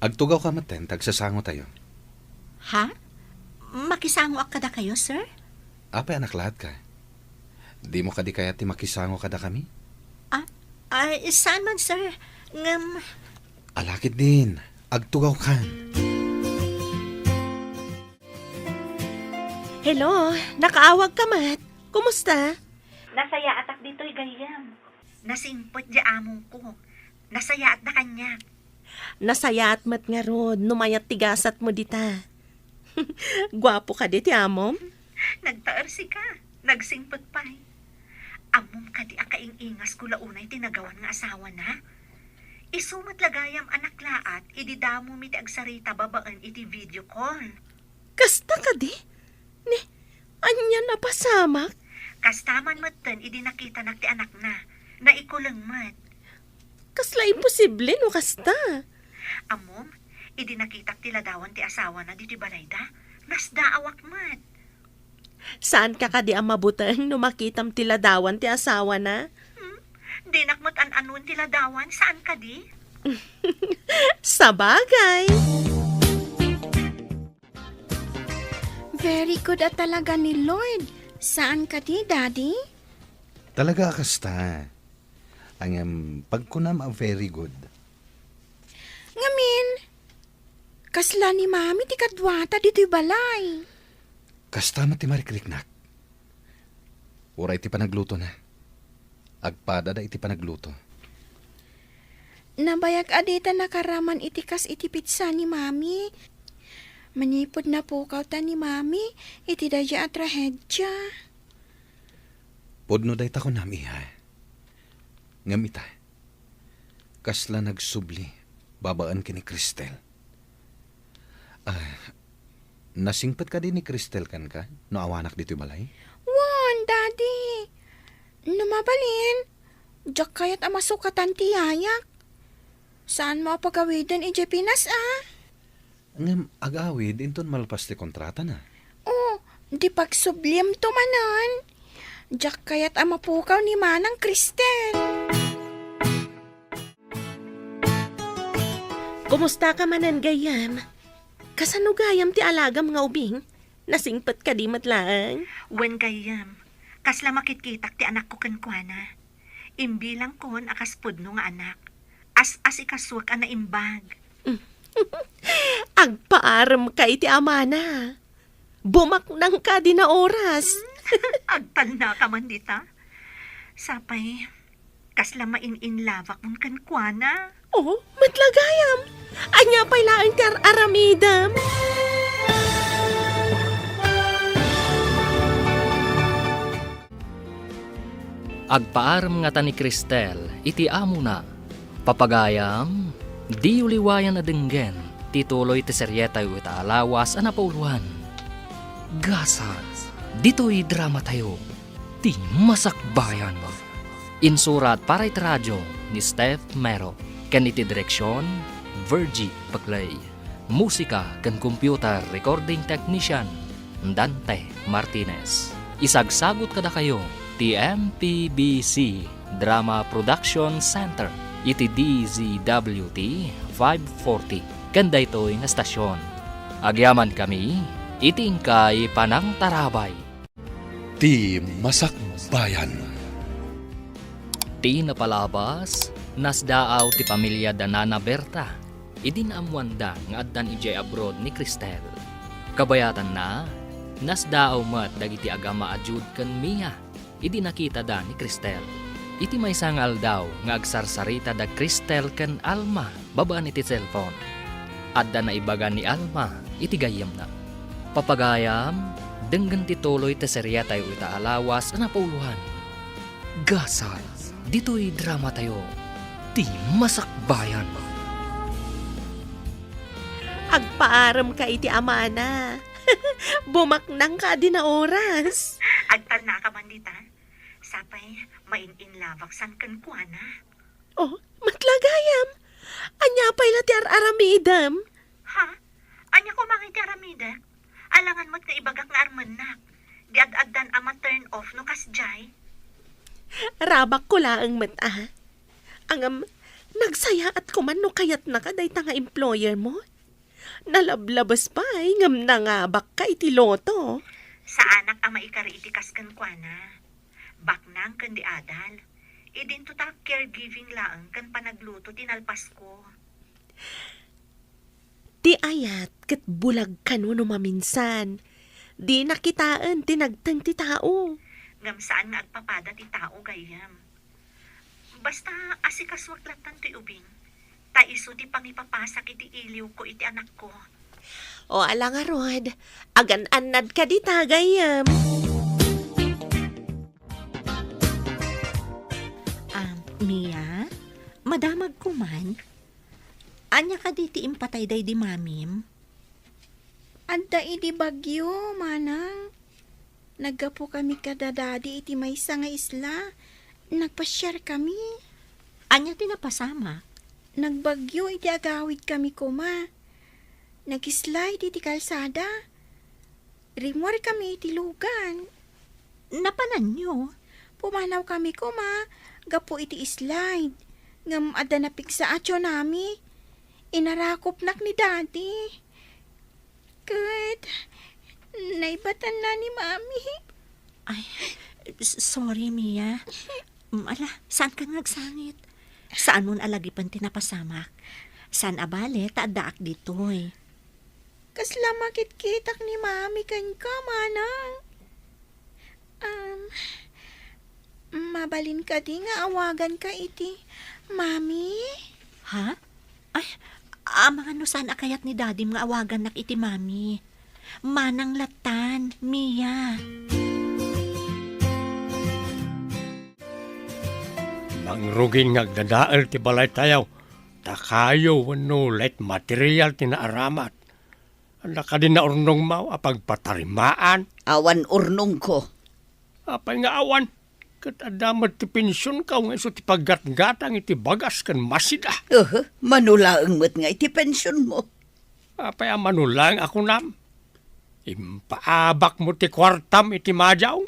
Speaker 1: agtugaw ka maten, tagsasango tayo.
Speaker 4: Ha? Makisango ak kada kayo, sir?
Speaker 1: Apay anak lahat ka. Di mo kadi kaya ti makisango kada kami?
Speaker 4: Saan man, sir?
Speaker 1: Alakit din, agtugaw ka.
Speaker 5: Hello, nakaawag ka, Mat. Kumusta?
Speaker 4: Nasaya atak dito'y gayam. Nasimpot di among ko. Nasaya at na kanya.
Speaker 5: Nasaya at mat nga ron, numayat tigasat mo dita. Gwapo ka di, ti amom?
Speaker 4: Nagtaarsi ka. Nagsimpot pa'y. Among ka di akaing-ingas ko launay tinagawan nga asawa na. Isumat lagayam anak laat, ididamo mi ti agsarita babaan iti video call.
Speaker 5: Kasta ka di? Ni, anya na pasamak?
Speaker 4: Kastaman matan, idi nakita nak ti anak na. Naikulang mat.
Speaker 5: Kasla imposible no kasta.
Speaker 4: Amom, idi nakita ti ladawan ti asawa na diti balayda. Nasdaawak mat.
Speaker 5: Saan ka di ang mabutang no makitam tiladawan ti asawa na?
Speaker 4: Di nakmat an-anun ti ladawan, saan ka di?
Speaker 5: Sa bagay.
Speaker 8: Very good at talaga ni Lord. Saan ka di, Daddy?
Speaker 1: Talaga kasta. Ang pagkunam a very good.
Speaker 8: Ngamin, kasla ni Mami ti kadwata dito'y balay.
Speaker 1: Kasta ti marikriknak. Uray ti panagluto na. Agpada da iti panagluto.
Speaker 8: Nabayag adita nakaraman itikas iti pizza ni Mami. Manipod na pukaw ta ni Mami, iti daya at rahedya.
Speaker 1: Podno day tako nami ha. Ngamita. Kasla nagsubli, babaan kini Cristel. Nasingpat ka din ni Cristel kan ka? No awanak dito balay?
Speaker 8: Daddy. Numabalin. Diyak kayat amasukatan ti yayak. Saan mo pagawidan ije Pinas,
Speaker 1: Ngam agawid, inton malpas ti kontrata na.
Speaker 8: Di pagsubliem to manan. Diyak kayat amapukaw ni Manang Cristel.
Speaker 5: Kumusta ka manan gayam? Kasano gayam ti alagam nga ubing? Nasingpat ka di matlaan?
Speaker 4: Wen gayam, kasla makitkitak ti anak ko kankwana. Imbilang kon akas pudno nga anak. As ikaswak ang naimbag.
Speaker 5: Agpaaram ka iti amana. Bumaknang ka di na oras.
Speaker 4: Agtal na ka man dita. Sapay, kasla main-inlavak mong kankwana.
Speaker 5: Oh, matlagayam. Anya pa'y laang kar aramidam.
Speaker 2: Agpaaram nga ta ni Cristel, iti amo na. Papagayam, di uliwayan na denggen, tituloy ti seryeta yu alawas a napauluhan. Gasas, dito'y drama tayo, ti masakbayan. Insurat para iti radyo ni Steph Mero, ken iti direksyon, Virgie Paclay. Musika ken computer recording technician, Dante Martinez. Isagsagot kada kayo, ti MPBC Drama Production Center, iti DZWT 540. Kanda ito'y nga stasyon. Agyaman kami, iti ingkay panang tarabay.
Speaker 1: Ti Masakbayan.
Speaker 2: Ti napalabas, Nasdaaw ti pamilya da Nana Berta. Idinaamuanda nga addan ijay abroad ni Cristel. Kabayatan na, nasdaaw mat dagiti agama ajud ken Mia. Idi nakita da ni Cristel. Iti may sangal daw nga agsarsarita da Cristel ken Alma babaan iti cellphone. Adda na ibaga ni Alma iti gayam na. Papagayam, denggan ti tuloy ti serya tayo itaalawas na pauluhan. Gasal, dito'y drama tayo. Ti Masakbayan.
Speaker 5: Agpaaram ka iti amana. Bumaknang ka din na oras.
Speaker 4: Agtan na ka bandita. Sapay, main-in-lavak san kan kuana.
Speaker 5: Oh, matlagayam. Anya pa'y lati aramidam.
Speaker 4: Ha? Anya ko mga iti aramida? Alangan mo't nga ibagak nga armanak. Di ad-addan ama turn off no kasjay.
Speaker 5: Rabak ko laang mata. Angam, nagsaya at kuman no kayat na ka day nga employer mo. Nalablabas pa ay ngam nangabak ka iti loto.
Speaker 4: Sa anak ama ikari iti kaskan kuana. Baknang kan di adal. Idin to ta caregiving laang kan panagluto tinalpas ko.
Speaker 5: Di ayat kat bulag ka no maminsan. Di nakitaan tinagtang ti tao.
Speaker 4: Ngam saan nga agpapada ti tao gayam. Basta asikas waklatan ti ubing. Ta iso ti pangipapasak iti iliw ko iti anak ko.
Speaker 5: O alang arod, agan-anad ka di tagayam.
Speaker 4: Mia, madamag ko man. Anya ka di ti impatay day di mamim?
Speaker 8: Anda iti bagyo, manang. Naggapo kami kadadadi iti maysa nga isla. Nagpa-share kami.
Speaker 4: Anya ti napasama?
Speaker 8: Nagbagyo iti agawid kami kuma. Nag-slide iti kalsada. Rimor kami iti lugan.
Speaker 4: Napanan nyo?
Speaker 8: Pumanaw kami kuma. Gapo iti slide. Ngam ada napik sa atyo nami. Inarakop nak ni daddy. Kat, naibatan na ni mami.
Speaker 4: Ay, sorry Mia. Ala, saan ka nagsangit? Saan mo alagipan tinapasamak? Saan abale, taadaak ditoy.
Speaker 8: Kasla makit-kitak ni mami kan ka, manang. Mabalin ka di nga awagan ka iti. Mami?
Speaker 4: Ha? Ay, mga no saan akayat ni daddy nga awagan nak iti mami. Manang latan, Mia.
Speaker 7: Mangrugin nga agdadaal ti balay tayaw. Takayo wano let material ti naaramat. Anda ka din na urnong mau apag patarimaan.
Speaker 3: Awan urnong ko.
Speaker 7: Apay nga awan. Kat adamat ti pensyon ka nga iso ti paggatgatang iti bagas kan masida.
Speaker 3: Manulaang mo't nga iti pensyon mo.
Speaker 7: Apay manulang ako nam. Impaabak mo ti kwartam iti madyaw.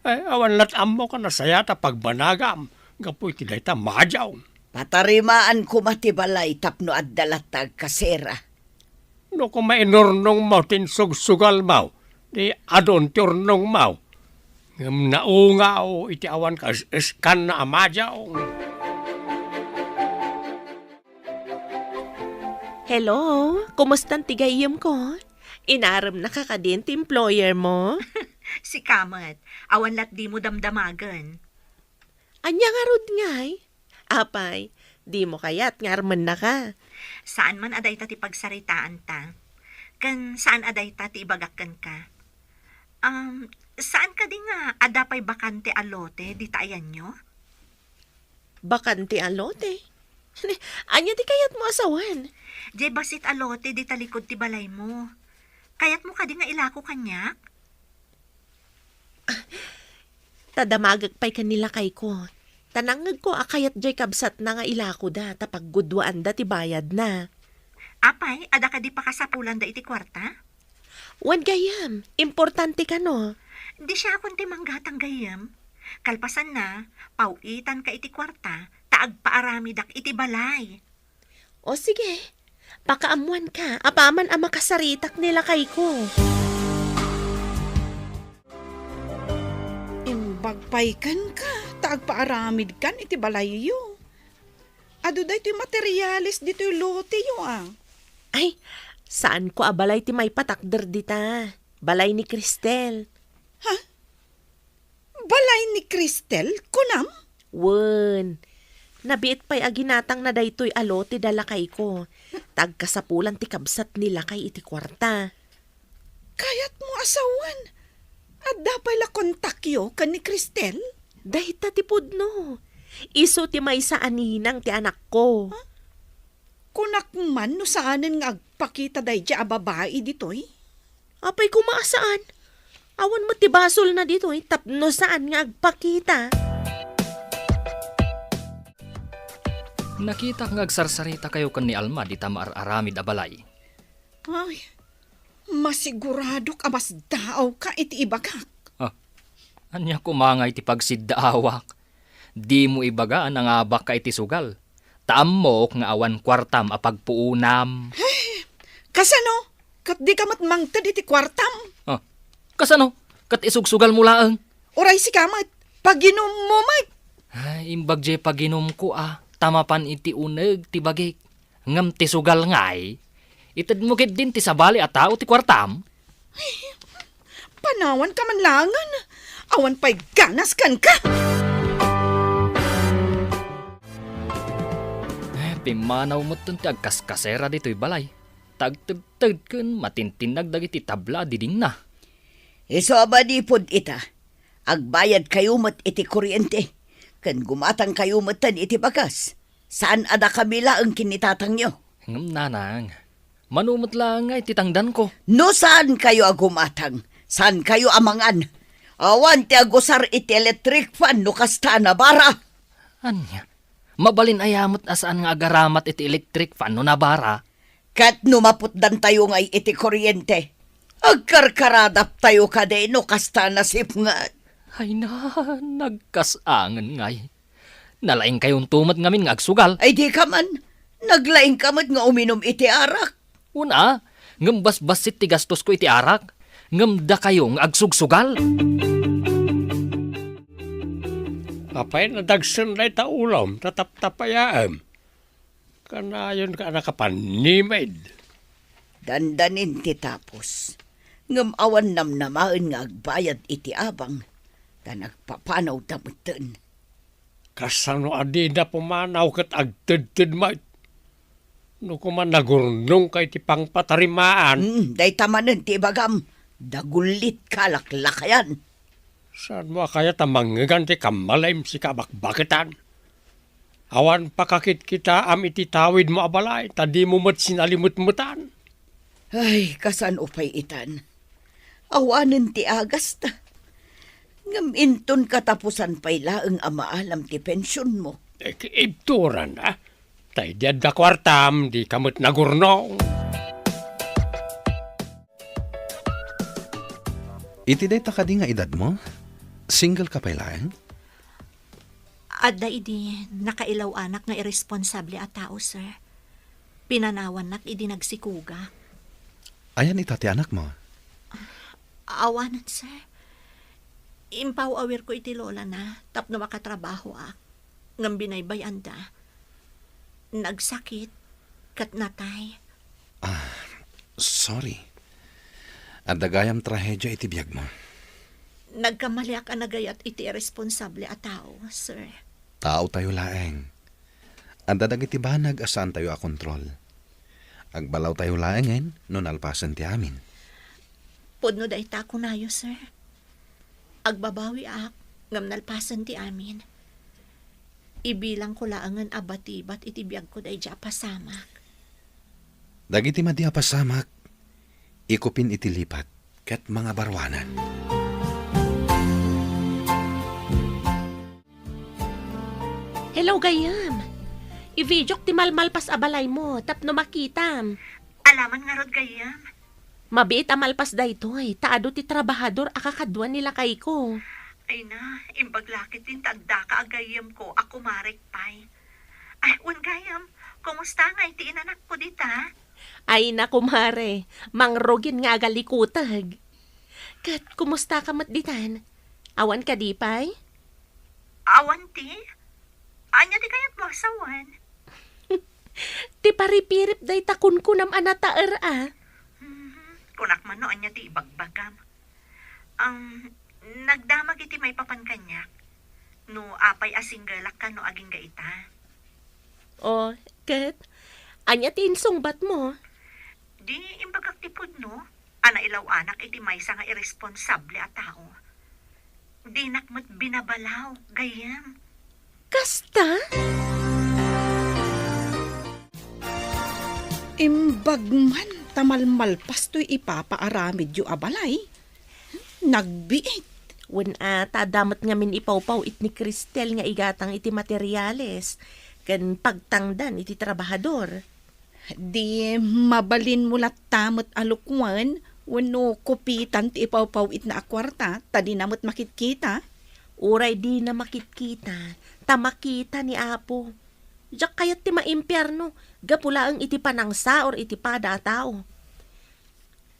Speaker 7: Ay awan latam mo ka nasaya ta pagbanagam. Gapo iti dayta madyaw.
Speaker 3: Patarimaan ko matibalay tapno at dalatag kasera.
Speaker 7: No kung mainurnong mo tinsugsugal mo. Di adon ti urnong mo. Ngam naunga o iti awan ka iskan na amadyaw.
Speaker 5: Hello, kumustan tigayim ko? Inaram na ka din ti employer mo?
Speaker 4: Si Kamat, awan lat di mo damdamagan.
Speaker 5: Anya nga rod ngay? Apay, di mo kaya't ngarman na ka.
Speaker 4: Saan man aday ta ti pagsaritaan ta? Kan saan aday ta ti ibagakkan ka? Saan ka di nga adapay bakante alote di tayan nyo?
Speaker 5: Bakante alote? Anya di kayat mo asawan?
Speaker 4: Jay basit alote di talikod ti balay mo. Kayat mo ka di nga ilako kanyak?
Speaker 5: Tadamagag pa'y kanila kay ko. Tanangag ko akayat jay kabsat na nga ilako da tapag gudwaan da ti bayad na.
Speaker 4: Apay, ada ka di pa kasapulan da iti kwarta?
Speaker 5: Wan gayam, importante ka no.
Speaker 4: Di siya akong timanggatang gayam. Kalpasan na, pauitan ka iti kwarta, taag paaramidak iti balay.
Speaker 5: O sige, pakaamuan ka, apaman ang makasaritak nila kay ko.
Speaker 6: Imbagpay kan ka, taagpaaramid kan iti balayo. Ado da ito'y materialis dito'y lote yo
Speaker 5: Ay, saan ko abalay ti may patakder dita? Balay ni Cristel.
Speaker 6: Balay ni Cristel, kunam?
Speaker 5: Wen, nabiit pa'y aginatang na daytoy alote dalakay ko. Tagkasapulan ti kabsat nila kay iti kwarta.
Speaker 6: Kayat mo asawan. At dapay la kontakyo kan ni Cristel?
Speaker 5: Dahita ti pudno. Iso ti may sa aninang ti anak ko.
Speaker 6: Kunak man no saanen nga agpakita day dya a babae dito'y?
Speaker 5: Apay kumasaan? Awan mo ti basol na dito tapno saan nga agpakita.
Speaker 2: Nakita nga agsarsarita kayo kan ni Alma di tamaar-aramid a balay.
Speaker 6: Ay, masigurado ka mas daaw ka iti ibagak.
Speaker 2: Anya kumangay ti pagsiddaawak. Di mo ibagaan ang abak ka iti sugal. Taamok nga awan kwartam a pagpuunam.
Speaker 6: Kasano? Kat di ka matmangtad iti kwartam.
Speaker 2: Kasano? Kat isugsugal mo laang.
Speaker 6: Oray si kamat, paginom mo mat.
Speaker 2: Ay, imbag je paginom ko Tamapan iti uneg ti bagik. Ngam ti sugal ngay. Itad mo kit din ti sabali a tao ti kwartam.
Speaker 6: Panawan ka man langan. Awan pa'y ganas kan ka.
Speaker 2: Pimanaw mo ti agkaskasera dito'y balay. Tagtagtag kun matintinag dagiti tabla diding na.
Speaker 3: Iso abadipod ita. Agbayad kayo mat iti kuryente. Kan gumatang kayo matan iti bagas. Saan ada kabila ang kinitatang nyo?
Speaker 2: Ngam nanang. Manumot lang nga ititangdan ko.
Speaker 3: No saan kayo agumatang? Saan kayo amangan? Awan ti agusar iti electric fan no kasta na bara.
Speaker 2: Anya? Mabalin ayamot asaan nga agaramat iti electric fan no nabara.
Speaker 3: Kat numaputdan tayo ngay iti kuryente. Agkarkaradap tayo kade no kasta na sipngat.
Speaker 2: Ay na, nagkasangan ngay. Nalaing kayong tumat ngamin nga agsugal.
Speaker 3: Ay di ka man. Naglaing kamat nga uminom iti arak.
Speaker 2: Una, ngam basbasit ti gastos ko iti arak. Ngam da kayong agsugsugal.
Speaker 7: Apay na dagsan na ita ulam, tatap-tapayaan. Kanayon ka nakapanimid.
Speaker 3: Dandanin ti tapos. Ngam awan namnamaan nga agbayad iti abang. Da nagpapanaw damutan.
Speaker 7: Kasano adi na pumanaw kat agtid-tid mait. No kuman nagurnong kay ti pangpatarimaan.
Speaker 3: Day tamanan ti bagam. Dagulit kalaklakayan.
Speaker 7: Saan mo kaya tamangagan ti kamalim si kabakbakitan? Awan pakakit kita am ititawid mo abalay, tadi mo mat sinalimut-mutan.
Speaker 3: Ay, kasan upay itan. Awanen ti agas ta. Ngam inton katapusan pay laeng amaalam ti pensyon mo.
Speaker 7: Ibturan na. Tay diad da kwartam, di kamot nagurnong.
Speaker 1: Iti day takadi nga edad mo? Single ka pa'y laeng?
Speaker 4: Adda idi nakailaw anak nga irresponsable a tao, sir. Pinanawan nak idi nagsikuga.
Speaker 1: Ayan itati anak mo.
Speaker 4: Awanan, sir. Impaw awir ko iti lola na tapno makatrabaho ngam binaybayan da. Nagsakit kat natay.
Speaker 1: Sorry. At dagayam trahedya iti biyag mo.
Speaker 4: Nagkamaliak ang nagayat iti irresponsable a tao, sir.
Speaker 1: Tao tayo laeng. At dadag iti banag asaan tayo a kontrol. Agbalaw tayo laengen no nalpasan ti amin.
Speaker 4: Pudno da ita ko nayo, sir. Agbabawi ngam nalpasan ti amin. Ibilang ko laangan abatibat iti biyag ko day dya pasamak.
Speaker 1: Dagiti madi a pasamak, ikupin iti lipat ket mga barwanan.
Speaker 5: Hello, gayam. I-videok ti malmalpas abalay mo, tapno makitam.
Speaker 4: Alaman nga rod gayam.
Speaker 5: Mabiit amalpas daytoy, taado ti trabahador akakadwan nila kay ko.
Speaker 4: Ay na, imbaglakit din tagda ka agayam ko, ako marek pay. Ay, gayam, kumusta nga iti inanak ko dita?
Speaker 5: Ay na, kumare, mangrogin nga agalikutag. Kat, kumusta ka matditan? Awan ka di pay?
Speaker 4: Awan ti? Anya di kayat mo asawan?
Speaker 5: Ti paripirip day takun kunam anataer
Speaker 4: Kunak man no, anya ti ibagbagam. Ang nagdamag iti may papan kanyak. No apay asing galak ka no aging gaita.
Speaker 5: O, ket, anya ti insungbat mo?
Speaker 4: Di imbagak tipod no. Ana ilaw anak iti maysa nga irresponsable a tao. Di nakmat binabalaw, gayam.
Speaker 5: Kasta?
Speaker 6: Imbagman, tamalmalpas to'y ipapaaramid yu abalay. Nagbiit.
Speaker 5: Wen tadamat nga min ipawpaw it ni Cristel nga igatang iti materyales, ken pagtangdan iti trabahador.
Speaker 6: Di mabalin mo tamot alukwan, wano kupitan ti ipawpaw it na akwarta, tadi namot makitkita.
Speaker 5: Uray di na makitkita, tamakita ni Apo. Diyak kayat ti maimpyerno, gapula ang iti panangsa or iti pada a tao.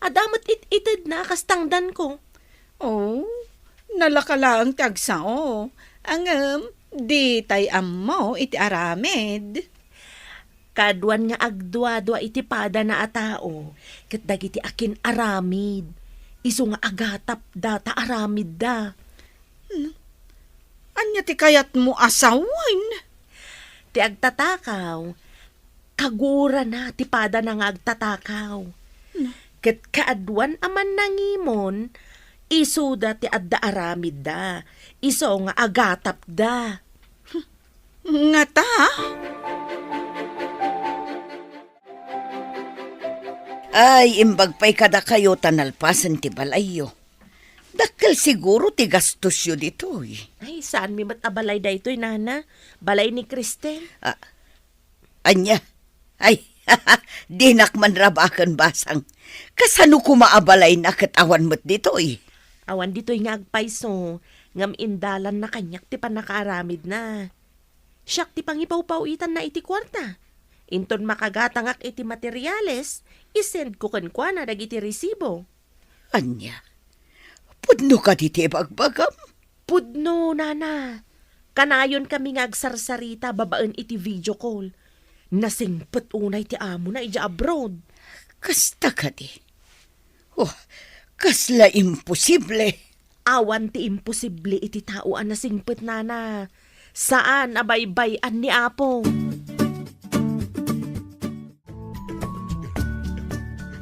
Speaker 5: Adamat it-ited na kastangdan ko.
Speaker 6: Oh, nalakalaang tagsao. Angam, di tay ammo iti aramid.
Speaker 5: Kaduan nga agdwa-dwa iti pada na a tao, ket dagiti akin aramid. Isu nga agatap data aramid da.
Speaker 6: Anya ti kayat mo asawan?
Speaker 5: Ti agtatakaw, kagura na ti pada na nga agtatakaw. Ket kaadwan aman nangimon, isu da ti adda aramid da. Isu nga agatap da.
Speaker 6: Nga ta?
Speaker 3: Ay, imbagpay kada kayo tanalpasan ti balayo. Dakkel siguro ti gastos yu dito eh.
Speaker 5: Ay, saan mi matabalay da ito'y nana? Balay ni Cristel.
Speaker 3: Anya? Ay, di nakman rabakan basang. Kasano kumaabalay na katawan mo't dito eh.
Speaker 5: Awan dito'y nga agpayso. Ngam indalan na kanyak ti panakaaramid na. Siyak ti pangipaw-pawitan na iti kwarta. Inton makagatangak iti materyales, isend ko kankwa na dagiti resibo.
Speaker 3: Anya? Pudno ka diti bagbagam?
Speaker 5: Pudno, nana. Kanayon kami nga agsarsarita babaan iti video call. Nasingpet unay ti amo na ija abroad.
Speaker 3: Kasta ka di. Oh, kasla imposible.
Speaker 5: Awan ti imposible iti tauan na singpet, nana. Saan abay-bayan ni Apo?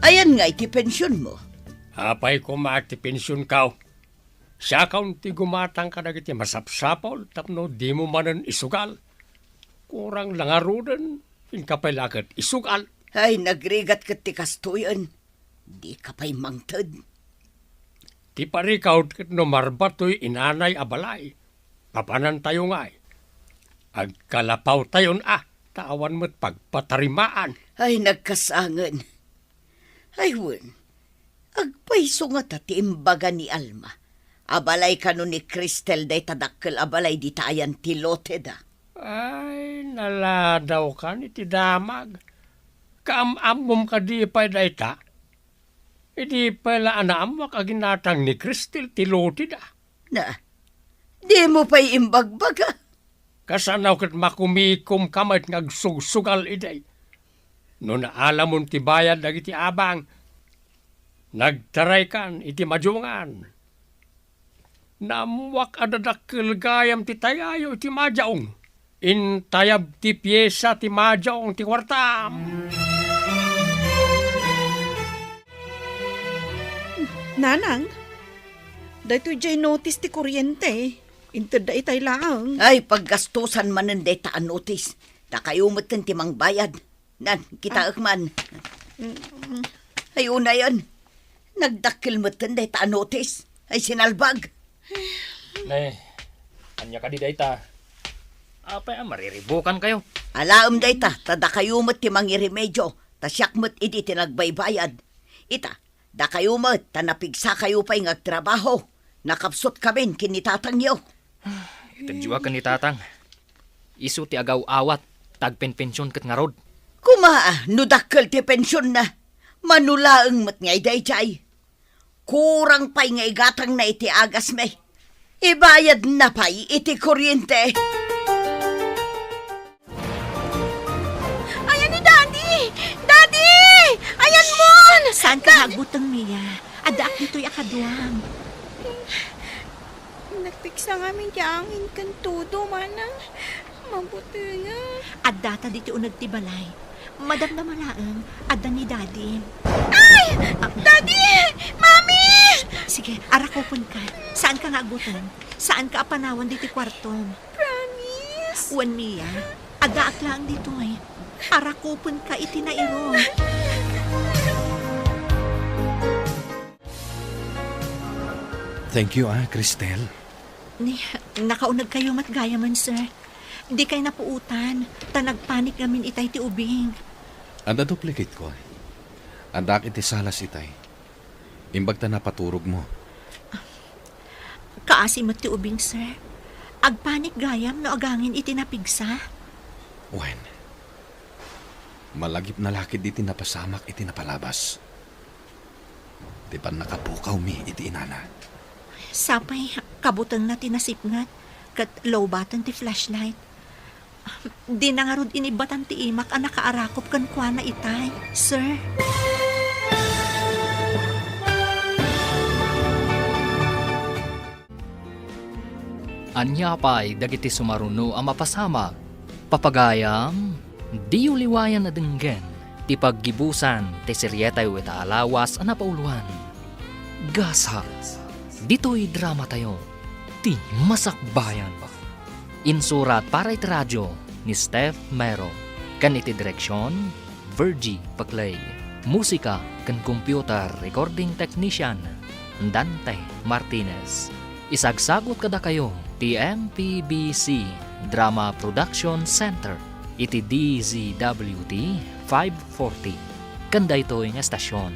Speaker 3: Ayan nga iti pensyon mo.
Speaker 7: Apay ko maati pensyon kaw. Siya kaun ti gumatang ka na iti masapsapol, tapno di mo manan isugal. Kurang langarudan, inkapailakat isugal.
Speaker 3: Ay, nagrigat ka ti kastuyan. Di ka pa'y mangtad.
Speaker 7: Ti parikaw ket no marbatoy inanay abalay. Papanan tayo ngay. Agkalapaw tayon tawan mo't pagpatarimaan.
Speaker 3: Ay, nagkasangan. Ay, wen. Agpaiso nga ti imbaga ni Alma. Abalay ka no ni Cristel day tadakkel abalay di tayan ti lote da.
Speaker 7: Ay, naladaw ka ni ti damag. Kaamamom ka di pa day ta. Idi pala anam makaginatang ni Cristel ti lote da.
Speaker 3: Na, di mo pa'y imbagbaga.
Speaker 7: Kasanaw kat makumikom kamay ngagsugal iday. No naalamon ti bayad dagiti abang, nagtaray kan iti majungan. Namuak adadakkel gayam ti tayayo iti majaong. Intayab ti pyesa ti majaong ti kwartam.
Speaker 6: Nanang, dahito jay notice ti kuryente. Inted da itay lang.
Speaker 3: Ay, paggastusan manen day taan notis. Takayumot kan timang bayad. Nan, kita akman. Ay, una yan. Nagdakil mo kan day taan notis. Ay, sinalbag.
Speaker 2: Nay, anya ka di dayta. Apay mariribukan kayo.
Speaker 3: Alaam day ta, tada kayumot timang iremedyo. Tasyakmot idi tinagbaybayad. Ita, da kayumot, tanapigsa kayo pa'y ngagtrabaho. Nakapsot kami kinitatangyo.
Speaker 2: Itadjua ka ni tatang. Isu ti agaw awat, tagpenpensyon kat nga rod.
Speaker 3: Kumaa, nudakkel ti pensyon na. Manulaang mat ngay dayjay. Kurang pa'y ngay gatang na iti agas me. Ibayad na pa'y iti kuryente.
Speaker 8: Ayan
Speaker 4: Saan ka hagbutang, Mia? Adaak dito'y akaduang.
Speaker 8: Nagpiksa ngamin ti angin kan todo, manang. Mabuti nga.
Speaker 4: Adata dito nagtibalay. Madam na malaang, adda ni Daddy.
Speaker 8: Daddy! Mami!
Speaker 4: Sige, arakopon ka. Saan ka nga agutan? Saan ka apanawan dito kwarto?
Speaker 8: Promise.
Speaker 4: Wan, Mia. Adaak lang dito eh. Arakopon ka itinairo.
Speaker 9: Thank you, Cristel.
Speaker 4: Ni, nakaunag kayo matgaya man, sir. Di kayo napuutan. Tanagpanik namin itay ti ubing.
Speaker 1: Anda duplicate ko. Andak iti salas itay. Imbag ta napaturog mo.
Speaker 4: Kaasi mo ti ubing, sir. Agpanik gayam no agangin itinapigsa.
Speaker 1: Wen. Malagip na lakid iti napasamak iti napalabas. Di pa nakapukaw mi iti inana.
Speaker 4: Sapay, kabutang na tinasipngat. Kat lowbatan ti flashlight. Di na nga rod inibatan ti imak ang nakaarakop kan kwa na itay, sir.
Speaker 2: Anya pa'y dagiti sumaruno ang mapasamak. Papagayam, di uliwayan na denggen. Ti paggibusan, ti seryetay wita alawas ang napauluan. Gasa, dito'y drama tayo. Ti masakbayan. Insurat para iti radyo ni Steph Mero. Kan iti direksyon, Virgie Paclay. Musika kan computer recording technician, Dante Martinez. Isagsagot kada kayo, TMPBC Drama Production Center, iti DZWT 540. Kanda ito nga estasyon.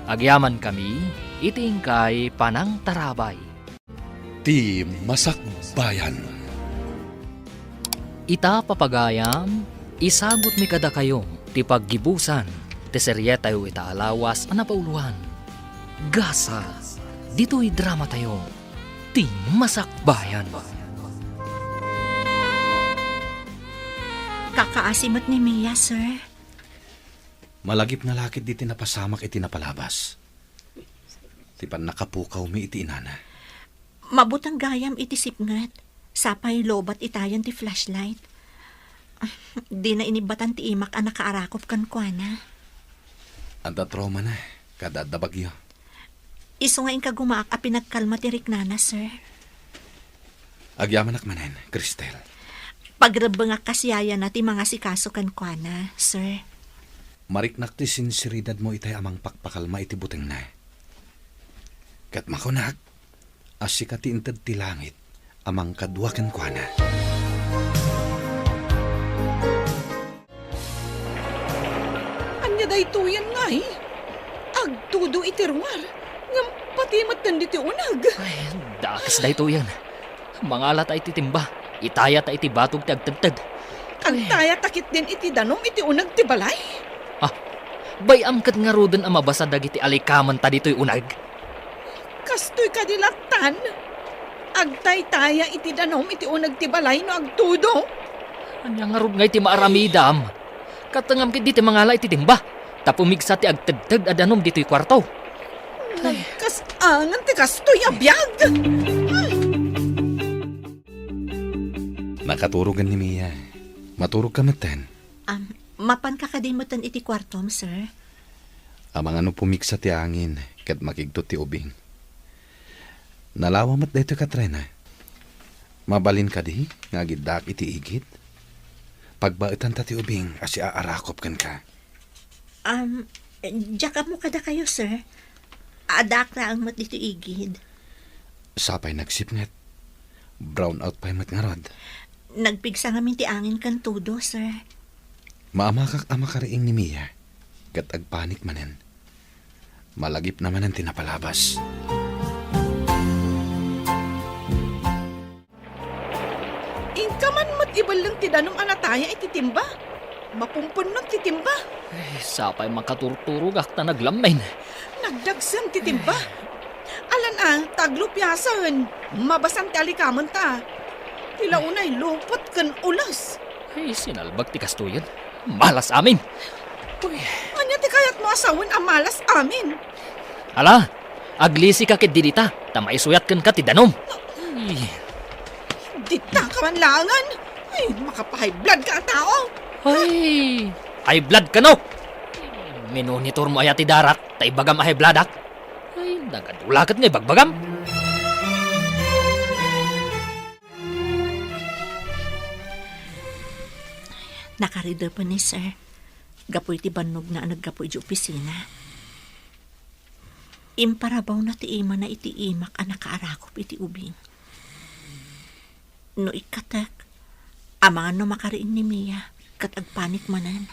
Speaker 2: Agyaman kami, iti ingkay Panang Tarabay.
Speaker 1: Ti masakbayan.
Speaker 2: Ita papagayam, isagot mi kada kayo, ti paggibusan, ti seryetay ita alawas ang napauluhan. Gasa, dito'y drama tayo, ti masakbayan.
Speaker 4: Kakaasimot ni Mia, sir.
Speaker 1: Malagip na lakid iti napasamak iti napalabas. Ti pa nakapukaw mi iti inana.
Speaker 4: Mabutang gayam iti sipngat. Sapay lobat itayan ti flashlight. Di na inibatan ti imak ang nakaarakop kan kwa na.
Speaker 1: Anda trauma na. Kadada bagyo.
Speaker 4: Iso nga ka gumaak a pinagkalma ti Riknana, sir.
Speaker 1: Agyaman akmanen, Cristel.
Speaker 4: Pagrabang kasiyaya na ti mga sikaso kan kwa na, sir.
Speaker 1: Mariknak ti sinseridad mo itay amang pakpakalma iti buteng na. Kat makunak, asika ti intad ti langit, amang kadwakan kwa na.
Speaker 6: Anya day tuyan nga eh. Agtudo itiruar. Ngam pati matan diti unag.
Speaker 2: Ay, dakas da ito yan. Mga alata iti timba, itaya ta iti batog ti agtagtad.
Speaker 6: Agtaya takit din iti danom iti unag ti balay.
Speaker 2: Bayam kat nga rodan ang mabasa dagiti alikaman ta dito'y unag.
Speaker 6: Kastoy kadilatan. Agtay-taya iti danom iti unag ti balay no agtudo.
Speaker 2: Anya nga rod nga iti maaramidam. Katangam kit diti mga ala iti timba. Tapumigsa ti agtagtad adanom dito'y kwarto.
Speaker 6: Nagkasangan ti kastoy abiyag.
Speaker 1: Nakaturugan ni Mia. Maturog ka matan.
Speaker 4: Mapan kakadimutan iti kwartom, sir.
Speaker 1: Amang ano pumiksa ti angin, kat makigto ti ubing. Nalawa mat dito Katrina. Mabalin ka di, nga gidak iti igit. Pagbaitan ta ti ubing, asi aarakop kan ka.
Speaker 4: Jakap mo kada kayo, sir. Adak na ang mat dito igid.
Speaker 1: Sapay nagsipnget. Brown out pa'y mat nga rod.
Speaker 4: Nagpigsa ngamin ti angin kan tudo, sir.
Speaker 1: Maamakak ama kariing ni Mia, kat agpanik manen. Malagip naman ang tinapalabas.
Speaker 6: Inka man matibal lang ti danom anataya iti timba. Mapumpun lang ti timba.
Speaker 2: Ay, sapay makaturturog akta naglamen.
Speaker 6: Nagdagsan ti timba. Alan taglo piyasan. Mabasan ti alikaman ta. Tila unay lupot kan ulas.
Speaker 2: Ay, sinalbag ti kastuyan. Malas amin.
Speaker 6: Anya ti Kayat mo asawin ang malas amin.
Speaker 2: Ala, aglisi ka kit didita, tamaisuyat kan ka ti danom. Ay,
Speaker 6: Dita ka man langan. Ay, makapahay blood ka tao.
Speaker 2: ay blood ka no. Minunitor mo ayat ti darak, ta ibagam ay bladak. Ay, nagadulakat nga ibagbagam.
Speaker 4: Nakarida pa ni sir. Gapoy ti banog na naggapoy di opisina. Imparabaw na ti ima na iti imak ang nakaarakop iti ubing. No ikatek, amangan no makariin ni Mia, kat agpanik manan.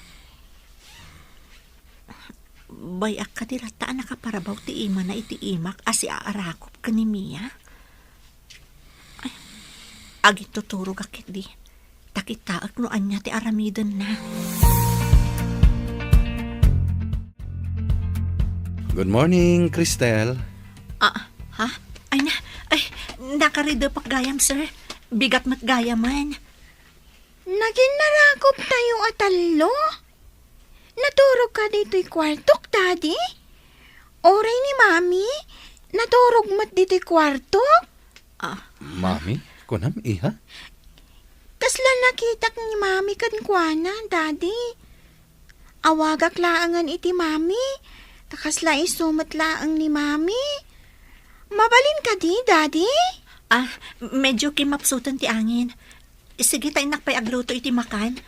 Speaker 4: Bayak ka dirata nakaparabaw ti ima na iti imak asi aarakop ka ni Mia. Ay, agit tuturog akit di. Takitaak no anya ti aramidan na.
Speaker 1: Good morning, Cristel.
Speaker 4: Ha? Ay, nakarida pak gayam, sir. Bigat mat gayaman.
Speaker 8: Naging narakop tayo atalo. Naturog ka dito'y kwartok, daddy? Oray ni mami, naturog mat dito'y kwartok?
Speaker 1: Mami, kunam iha?
Speaker 8: Kasla nakitak ni mami kankwana, daddy. Awagak laangan iti mami. Takasla isumat laang ni mami. Mabalin ka di, daddy?
Speaker 4: Medyo kimapsutan ti angin. Sige tayo nakpay agluto iti makan.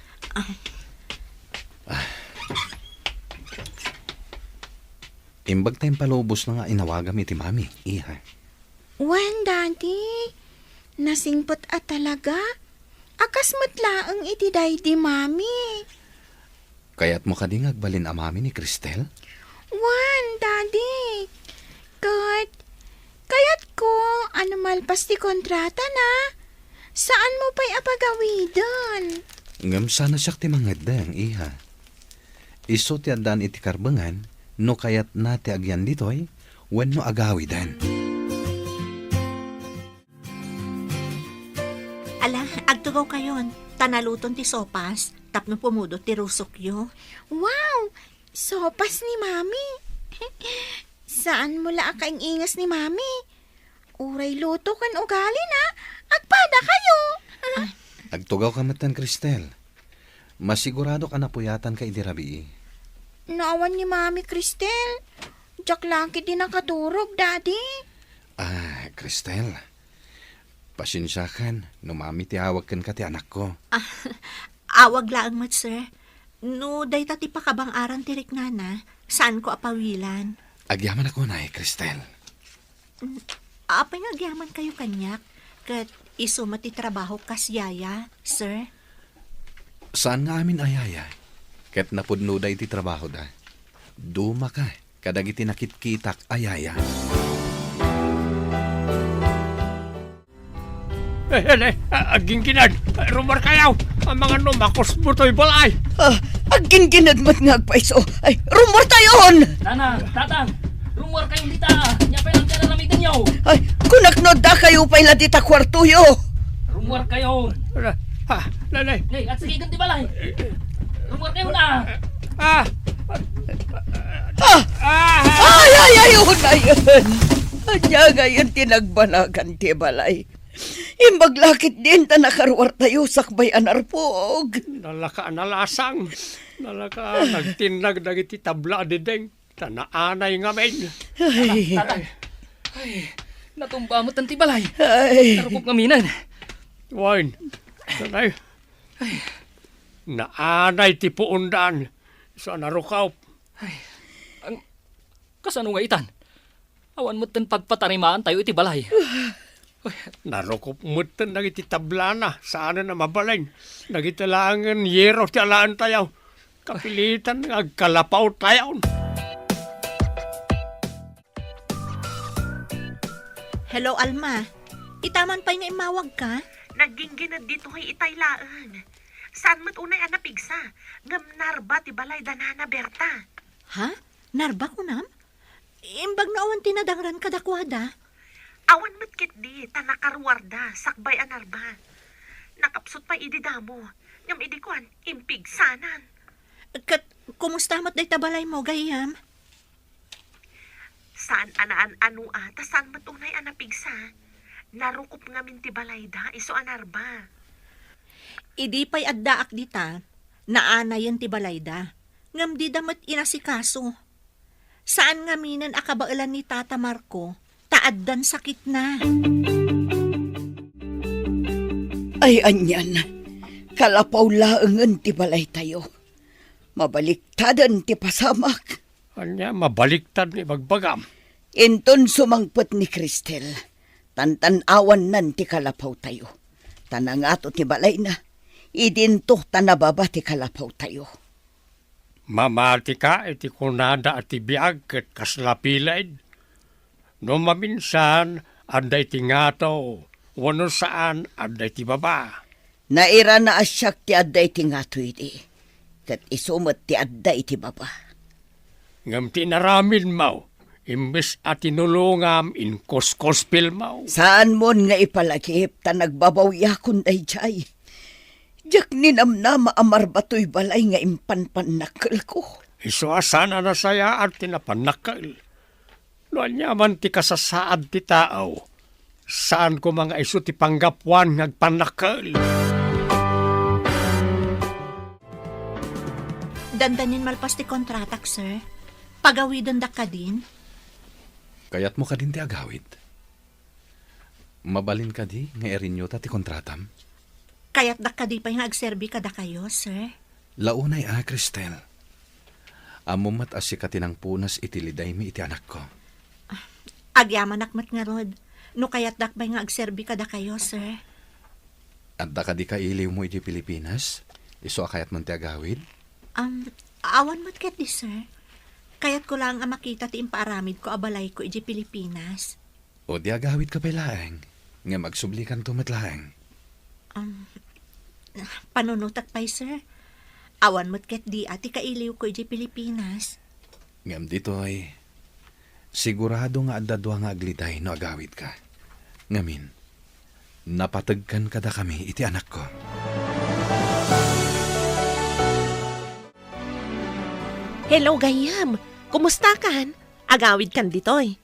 Speaker 1: Imbag tayong palubos na nga inawagam iti mami, iha.
Speaker 8: Wen, daddy. Nasingpot at talaga. Akas matlaang iti di mami.
Speaker 1: Kaya't mo ka di ngagbalin ang mami ni Cristel?
Speaker 8: Wan, daddy. Kaya't ko, ano malpas ti kontrata na. Saan mo pa'y apagawidan?
Speaker 1: Ngam sana siya ti mangadang, iha. Iso ti adan iti karbangan, no kayat nati agyan ditoy, wen no agawidan.
Speaker 4: Ala, agtugaw kayon. Tanaluton ti sopas. Tapno pumudo ti rusokyo.
Speaker 8: Wow! Sopas ni mami. Saan mo la akaing ingas ni mami? Uray luto kan ugali na. Agpada kayo.
Speaker 1: Agtugaw ka matan, Cristel. Masigurado ka na puyatan ka idirabi.
Speaker 8: Naawan ni mami, Cristel. Diyak laki din nakaturog, daddy.
Speaker 1: Cristel. Pasensyakan, no mami tiyawag kan ka ti anak ko.
Speaker 4: Awag laang mat, sir. No, day tati pa kabang aran tirik nana. Saan ko apawilan?
Speaker 1: Agyaman ako na Cristel.
Speaker 4: Apay nga agyaman kayo kanyak. Kat iso mati trabaho kasyaya, sir.
Speaker 1: Saan nga amin ayaya? Ket napudno da iti trabaho da. Duma ka, kadagiti nakitkitak ayaya.
Speaker 7: Aging kinad, rumor kayaw, ang mga numakos mo to'y balay.
Speaker 3: Agin ginadmat nga agpaiso. Ay, rumor tayon!
Speaker 2: Nana, tatang, rumor kayong dita. Nyapay lang kaya nalamitan nyo.
Speaker 3: Ay, kunaknod da kayo pa'y ladita kwartuyo.
Speaker 2: Rumor kayo.
Speaker 7: Nanay.
Speaker 2: Hey, at sige ganti balay. Rumor kayo na.
Speaker 3: Ay, unayan. Anya ngayon tinagbanagan ti balay. Imbaglakit din ta nakarwar tayo sakbay anarpog.
Speaker 7: Nalaka nalasang. Nalaka nagtinag dagiti tabla dideng. Tanaanay nga men.
Speaker 2: Tatang. Ay, natumba mo tanti balay.
Speaker 3: Ay.
Speaker 2: Narupok ngaminan.
Speaker 7: Wine. Nanay. Naanay ti puundan. So narukaw.
Speaker 2: Kasano nga itan? Awan mo tan pagpatarimaan tayo iti balay.
Speaker 7: Narukop mo tan nagiti tabla na. Saan na mabalay. Nagitalangan yero ti alaan tayo. Kapilitan agkalapaw tayo.
Speaker 4: Hello, Alma. Itaman pa nga imawag ka?
Speaker 5: Naging ginad dito kay itaylaan. Saan mo't unay anapigsa? Ngam narba ti balay danana Berta.
Speaker 4: Ha? Narba ko nam? Imbag na awan tinadangran kadakwada.
Speaker 5: Awan mo't kit di, tanakarwarda, sakbay anarba. Nakapsot pa idi damo. Ngam idi kuan, impigsanan.
Speaker 4: Kat Kumusta mo't day tabalay mo, gayam?
Speaker 5: Saan anaan ano ata, saan matunay anapigsa? Narukop nga mintibalay da, iso anarba.
Speaker 4: Idi pa'y addaak dita, naanayan ti balayda. Ngam di damat inasikaso. Saan nga minan akabailan ni Tata Marco, taaddan sakit na.
Speaker 3: Ay, anyan. Kalapaw laangan ti balay tayo. Mabaliktadan ti pasamak.
Speaker 7: Anya, mabaliktad ni Bagbagam.
Speaker 3: Inton sumangpot ni Cristel. Tantan-awan nan ti kalapaw tayo. Tanangato ti balay na. Idinto tanababa ti kalapaw tayo.
Speaker 7: Mamati ka iti kunada at ibiyag ket kaslapilaid. No maminsan, anday ti ngato, wano saan anday ti baba.
Speaker 3: Naira na asyak ti adday ti ngato iti. Kat isumot ti adday ti baba.
Speaker 7: Ngam tinaramin mau, imbes at tinulungam in koskospil mau.
Speaker 3: Saan mon nga ipalagip ta nagbabawiyakon day jay. Jak ninamnama amar batoy balay nga impanpanakal ko.
Speaker 7: Iso asana na saya at tinapanakal. No anyaman ti kasasaad ti tao, saan ko mga iso ti panggapuan ngagpanakal.
Speaker 4: Dandanin malpas ti kontratak, sir. Pagawidon da ka din.
Speaker 1: Kayat mo ka din ti agawid. Mabalin ka di nga erinyo ta ti kontratam.
Speaker 4: Kaya't da ka di pa yung agserbi ka da kayo, sir.
Speaker 1: Launay Cristel. Amumat as sikatinang punas itiliday mi iti anak ko.
Speaker 4: Agyaman akmat nga rod. No kaya't dakbay nga agserbi ka da kayo, sir.
Speaker 1: At da ka di ka iliw mo iti Pilipinas? Iso akayat man ti agawid?
Speaker 4: Awan mo't ket di, sir. Kaya't ko lang ang makita ti impaaramid ko abalay ko iti Pilipinas.
Speaker 1: O di agawid ka pa laeng. Nga magsublikan tumatlaeng.
Speaker 4: Panunutak pa'y, sir. Awan mo't ket di ati kailiw ko iti Pilipinas.
Speaker 1: Ngam ditoy, sigurado nga adadwa nga aglitay no agawid ka. Ngamin, napatagkan kada kami iti anak ko.
Speaker 5: Hello, gayam. Kumusta kan? Agawid kan ditoy.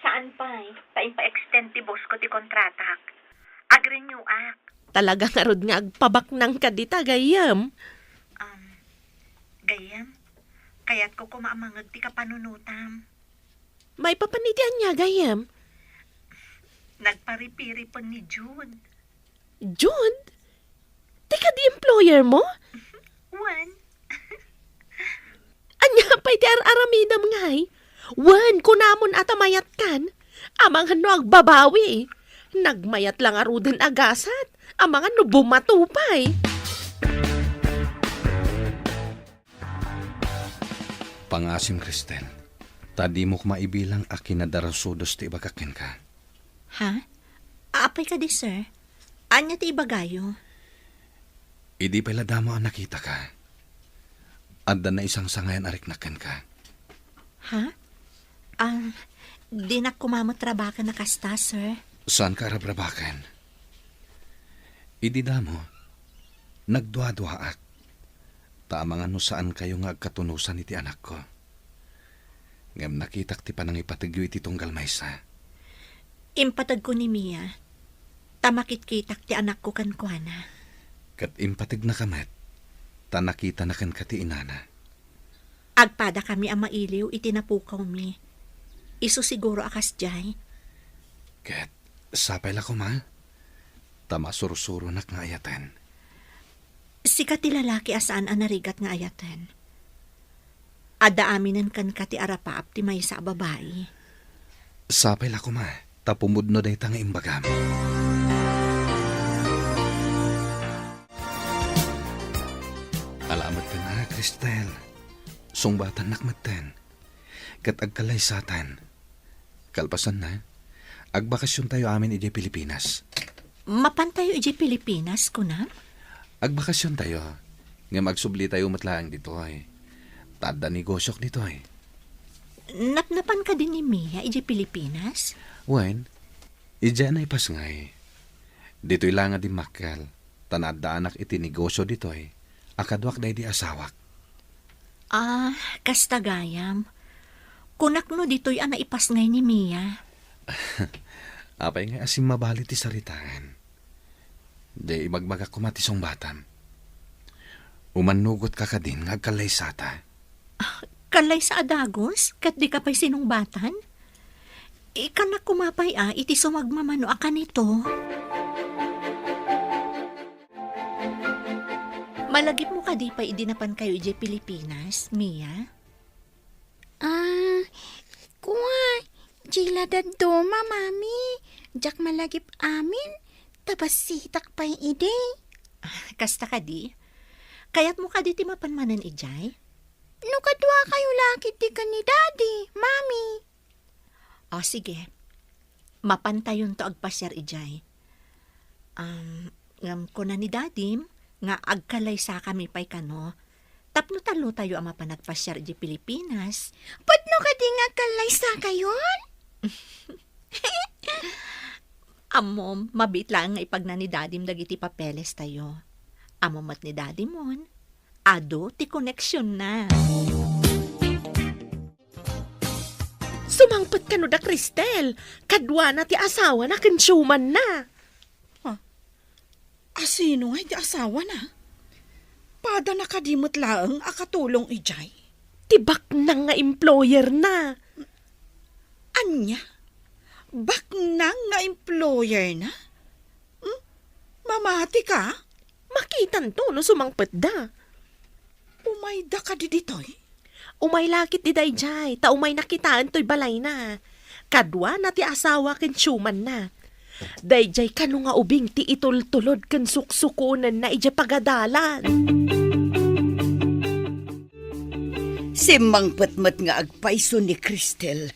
Speaker 8: Saan pa'y? Pa-extend ti boss ko ti kontratak.Ag-renew ak.
Speaker 5: Talaga nga rod nga agpabaknang ka dita, gayam.
Speaker 8: Gayam, kaya't ko kumaamangag ti kapanunutam.
Speaker 5: May papanitian niya, gayam.
Speaker 8: Nagparipiri pa ni June.
Speaker 5: June? Di ka di employer mo?
Speaker 8: One.
Speaker 5: Anya pa'y ti aramidam ngay. Wan, kunamon atamayat kan. Amang hano agbabawi. Nagmayat lang aruden agasat. Amang ano bumatupay.
Speaker 1: Pangasim, Cristel. Tadi mo kumaibilang akin na darasudos ti ibagakin ka.
Speaker 4: Ha? Aapay ka di, sir. Anya ti ibagayo?
Speaker 1: Idi pala damo ang nakita ka. Adda na isang sangayan ariknakan ka.
Speaker 4: Ha? Di na kumamotrabakan na kasta, sir.
Speaker 1: Saan ka rabrabakan? Idi damo, nagdwa-dwaak. Tamang ano saan kayo nga agkatunusan iti anak ko. Ngam nakitak ti panang ipatigyo iti tunggal maysa.
Speaker 4: Impatag ko ni Mia. Tamakit-kitak ti anak ko kan kuana.
Speaker 1: Kat impatig na kamet, tanakita na kan kati inana.
Speaker 4: Agpada kami ang mailiw itinapukaw mi. Iso siguro akas jay.
Speaker 1: Kat sapay la ko ma. Tama surusuro nak nga ayaten.
Speaker 4: Sika ti lalaki asaan ang narigat nga ayaten. Ada aminan kan ka ti arapaap ti may sa babae.
Speaker 1: Sapay la ko ma. Tapumudno day tanga imbagam. Alamat ka na, Cristel. Sungbatan nakmatan. Kat agkalay satan. Kalpasan na, agbakasyon tayo amin iti Pilipinas.
Speaker 4: Mapan tayo iti Pilipinas, kuna?
Speaker 1: Agbakasyon tayo. Nga magsubli tayo matlaang dito ay. Tada negosyok dito ay.
Speaker 4: Napnapan ka din ni Mia iti Pilipinas?
Speaker 1: Wen, idya na ipasngay. Dito'y lang nga di makal. Tanadaanak iti negosyo dito'y. Akadwak day di asawak.
Speaker 4: Kasta gayam. Kunak no dito'y naipas ngay ni Mia.
Speaker 1: Apay nga asim mabali ti saritaan. Di magmaga kumatisong batam. Umanugot ka din nga kalaysata.
Speaker 4: Kalay sa adagos, kat di ka pa'y sinungbatan? Ika na kumapay iti sumagmamano akan ito. Malagip mo ka di pa idinapan kayo di Pilipinas, Mia?
Speaker 8: Kuha, jila daddo, mami. Jak malagip amin, tapos sitak pa yung ide.
Speaker 4: Kasta ka di? Kayat mo ka di timapanmanan ijay?
Speaker 8: No kadwa kayo lakit di ka ni daddy, mami.
Speaker 4: O sige, mapantayon to agpasyar ijay. Ngam ko na ni dadim, nga agkalay sa kami pa'y kano, tapno talo tayo ang mapanagpasyar di Pilipinas.
Speaker 8: Padno ka di nga kalay sa kayon?
Speaker 4: Amom, mabit lang nga ipag na ni dadim dagiti papeles tayo. Amomat ni dadim mon, ado ti koneksyon na.
Speaker 5: Sumangpot ka no da, Cristel. Kadwa na ti asawa na kensyuman na.
Speaker 6: Asino nga di asawa na? Pada nakadimot laang akatulong ijay.
Speaker 5: Tibak na nga employer na.
Speaker 6: Anya? Bak nang nga employer na? Mamati ka?
Speaker 5: Makitan to no sumangpot da.
Speaker 6: Umayda ka di ditoy?
Speaker 5: Umay lakit di dayjay, ta umay nakitaan to'y balay na. Kadwa na ti asawa kensyuman na. Dayjay kano nga ubing ti itultulod ken suksukunan na ija pagadalan.
Speaker 3: Simang patmat nga agpaiso ni Cristel.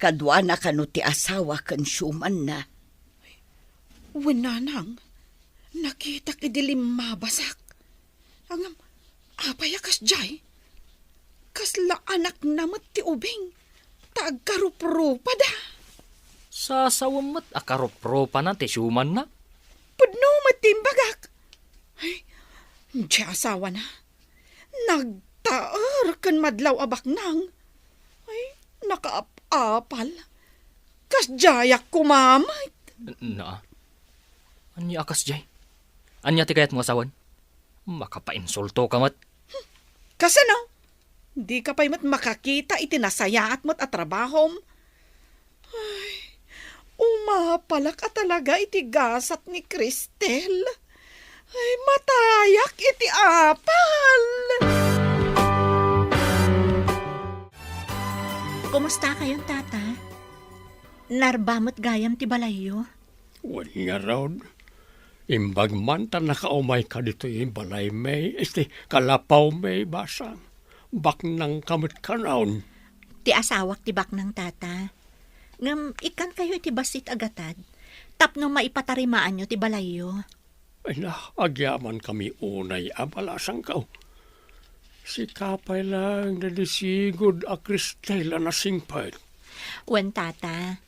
Speaker 3: Kadwa na kano ti asawa kan syuman na.
Speaker 6: Wenanang, nakita kidilim mabasak. Angam, apayakas jay. Kasla anak namat ti ubing. Taagkarup-rupa da.
Speaker 2: Sa sawamot akaropro-pa na ti syuman na.
Speaker 6: Pudno matimbagak. Ay, di asawa na. Nagtaar kan madlaw abak nang. Ay, nakaap-apal. Kasjayak kumamay.
Speaker 2: Na? Anya akas jay? Anya ti kayat mo asawan? Makapainsulto ka mat.
Speaker 6: Kasano? Di ka pa'y mat makakita itinasayaat mo't at trabahom. Ay, umapalak at talaga iti gasat ni Cristel. Ay, matayak iti apal.
Speaker 4: Kumusta kayong tata? Narbamot gayam ti balayo?
Speaker 7: Wala nga raw. Imbag man ta nakaumay ka dito yung balay may, kalapaw may basang. Bak nang kamot ka raon.
Speaker 4: Ti asawak ti bak ng tata. Ngam, ikan kayo iti basit agatad. Tapno maipatarimaan nyo ti balayo.
Speaker 7: Ay na, agyaman kami unay abalasang kao. Si kapay lang nalisigod a Cristela na singpad.
Speaker 4: Wen tata,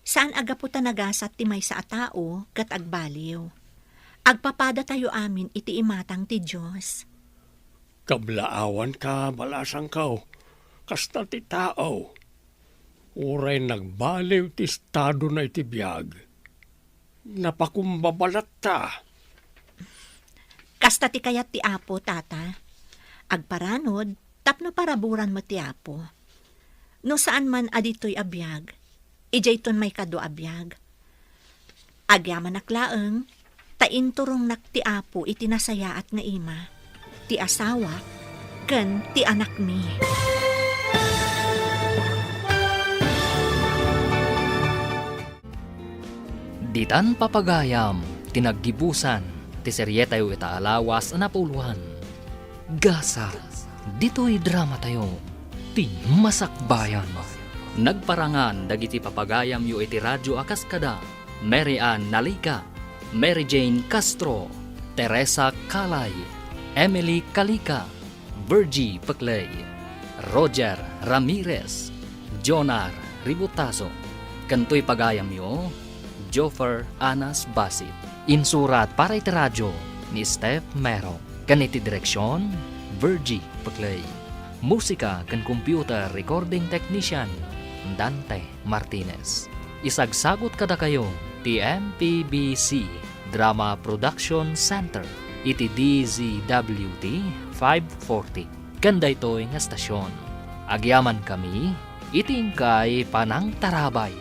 Speaker 4: saan agaputa nagasat ti may sa atao kat agbaliw. Agpapada tayo amin iti imatang ti Diyos.
Speaker 7: Kablaawan ka balasang kao. Kasta ti tao. Uray nagbaliw ti estado na iti biyag. Napakumbabalat ta.
Speaker 4: Kasta ti kayat ti apo, tata. Agparanod, tapno paraburan mo ti apo. No saan man adito'y abiyag, ijay ton may kado abiyag. Agyaman naklaeng, tainturong nak ti apo itinasayaat nga ima, ti asawa, ken ti anak mi.
Speaker 2: Ditan papagayam, tinaggibusan, ti serye tayo itaalawas na napuluhan. Gasa, dito'y drama tayo, ti masakbayan. Nagparangan dagiti papagayam yu iti radyo akaskada, Mary Ann Nalica, Mary Jane Castro, Teresa Kalay, Emily Kalika, Virgie Peclay, Roger Ramirez, Jonar Ributaso, kanto'y pagayam yu, Joffer Anas Basit. Insurat para iti radyo ni Steph Mero. Kaniti direksyon, Virgie Peclay. Musika kan computer recording technician Dante Martinez. Isagsagot kada kayo ti MPBC Drama Production Center iti DZWT 540. Ganda ito'y nga stasyon. Agyaman kami, itingkay panang tarabay.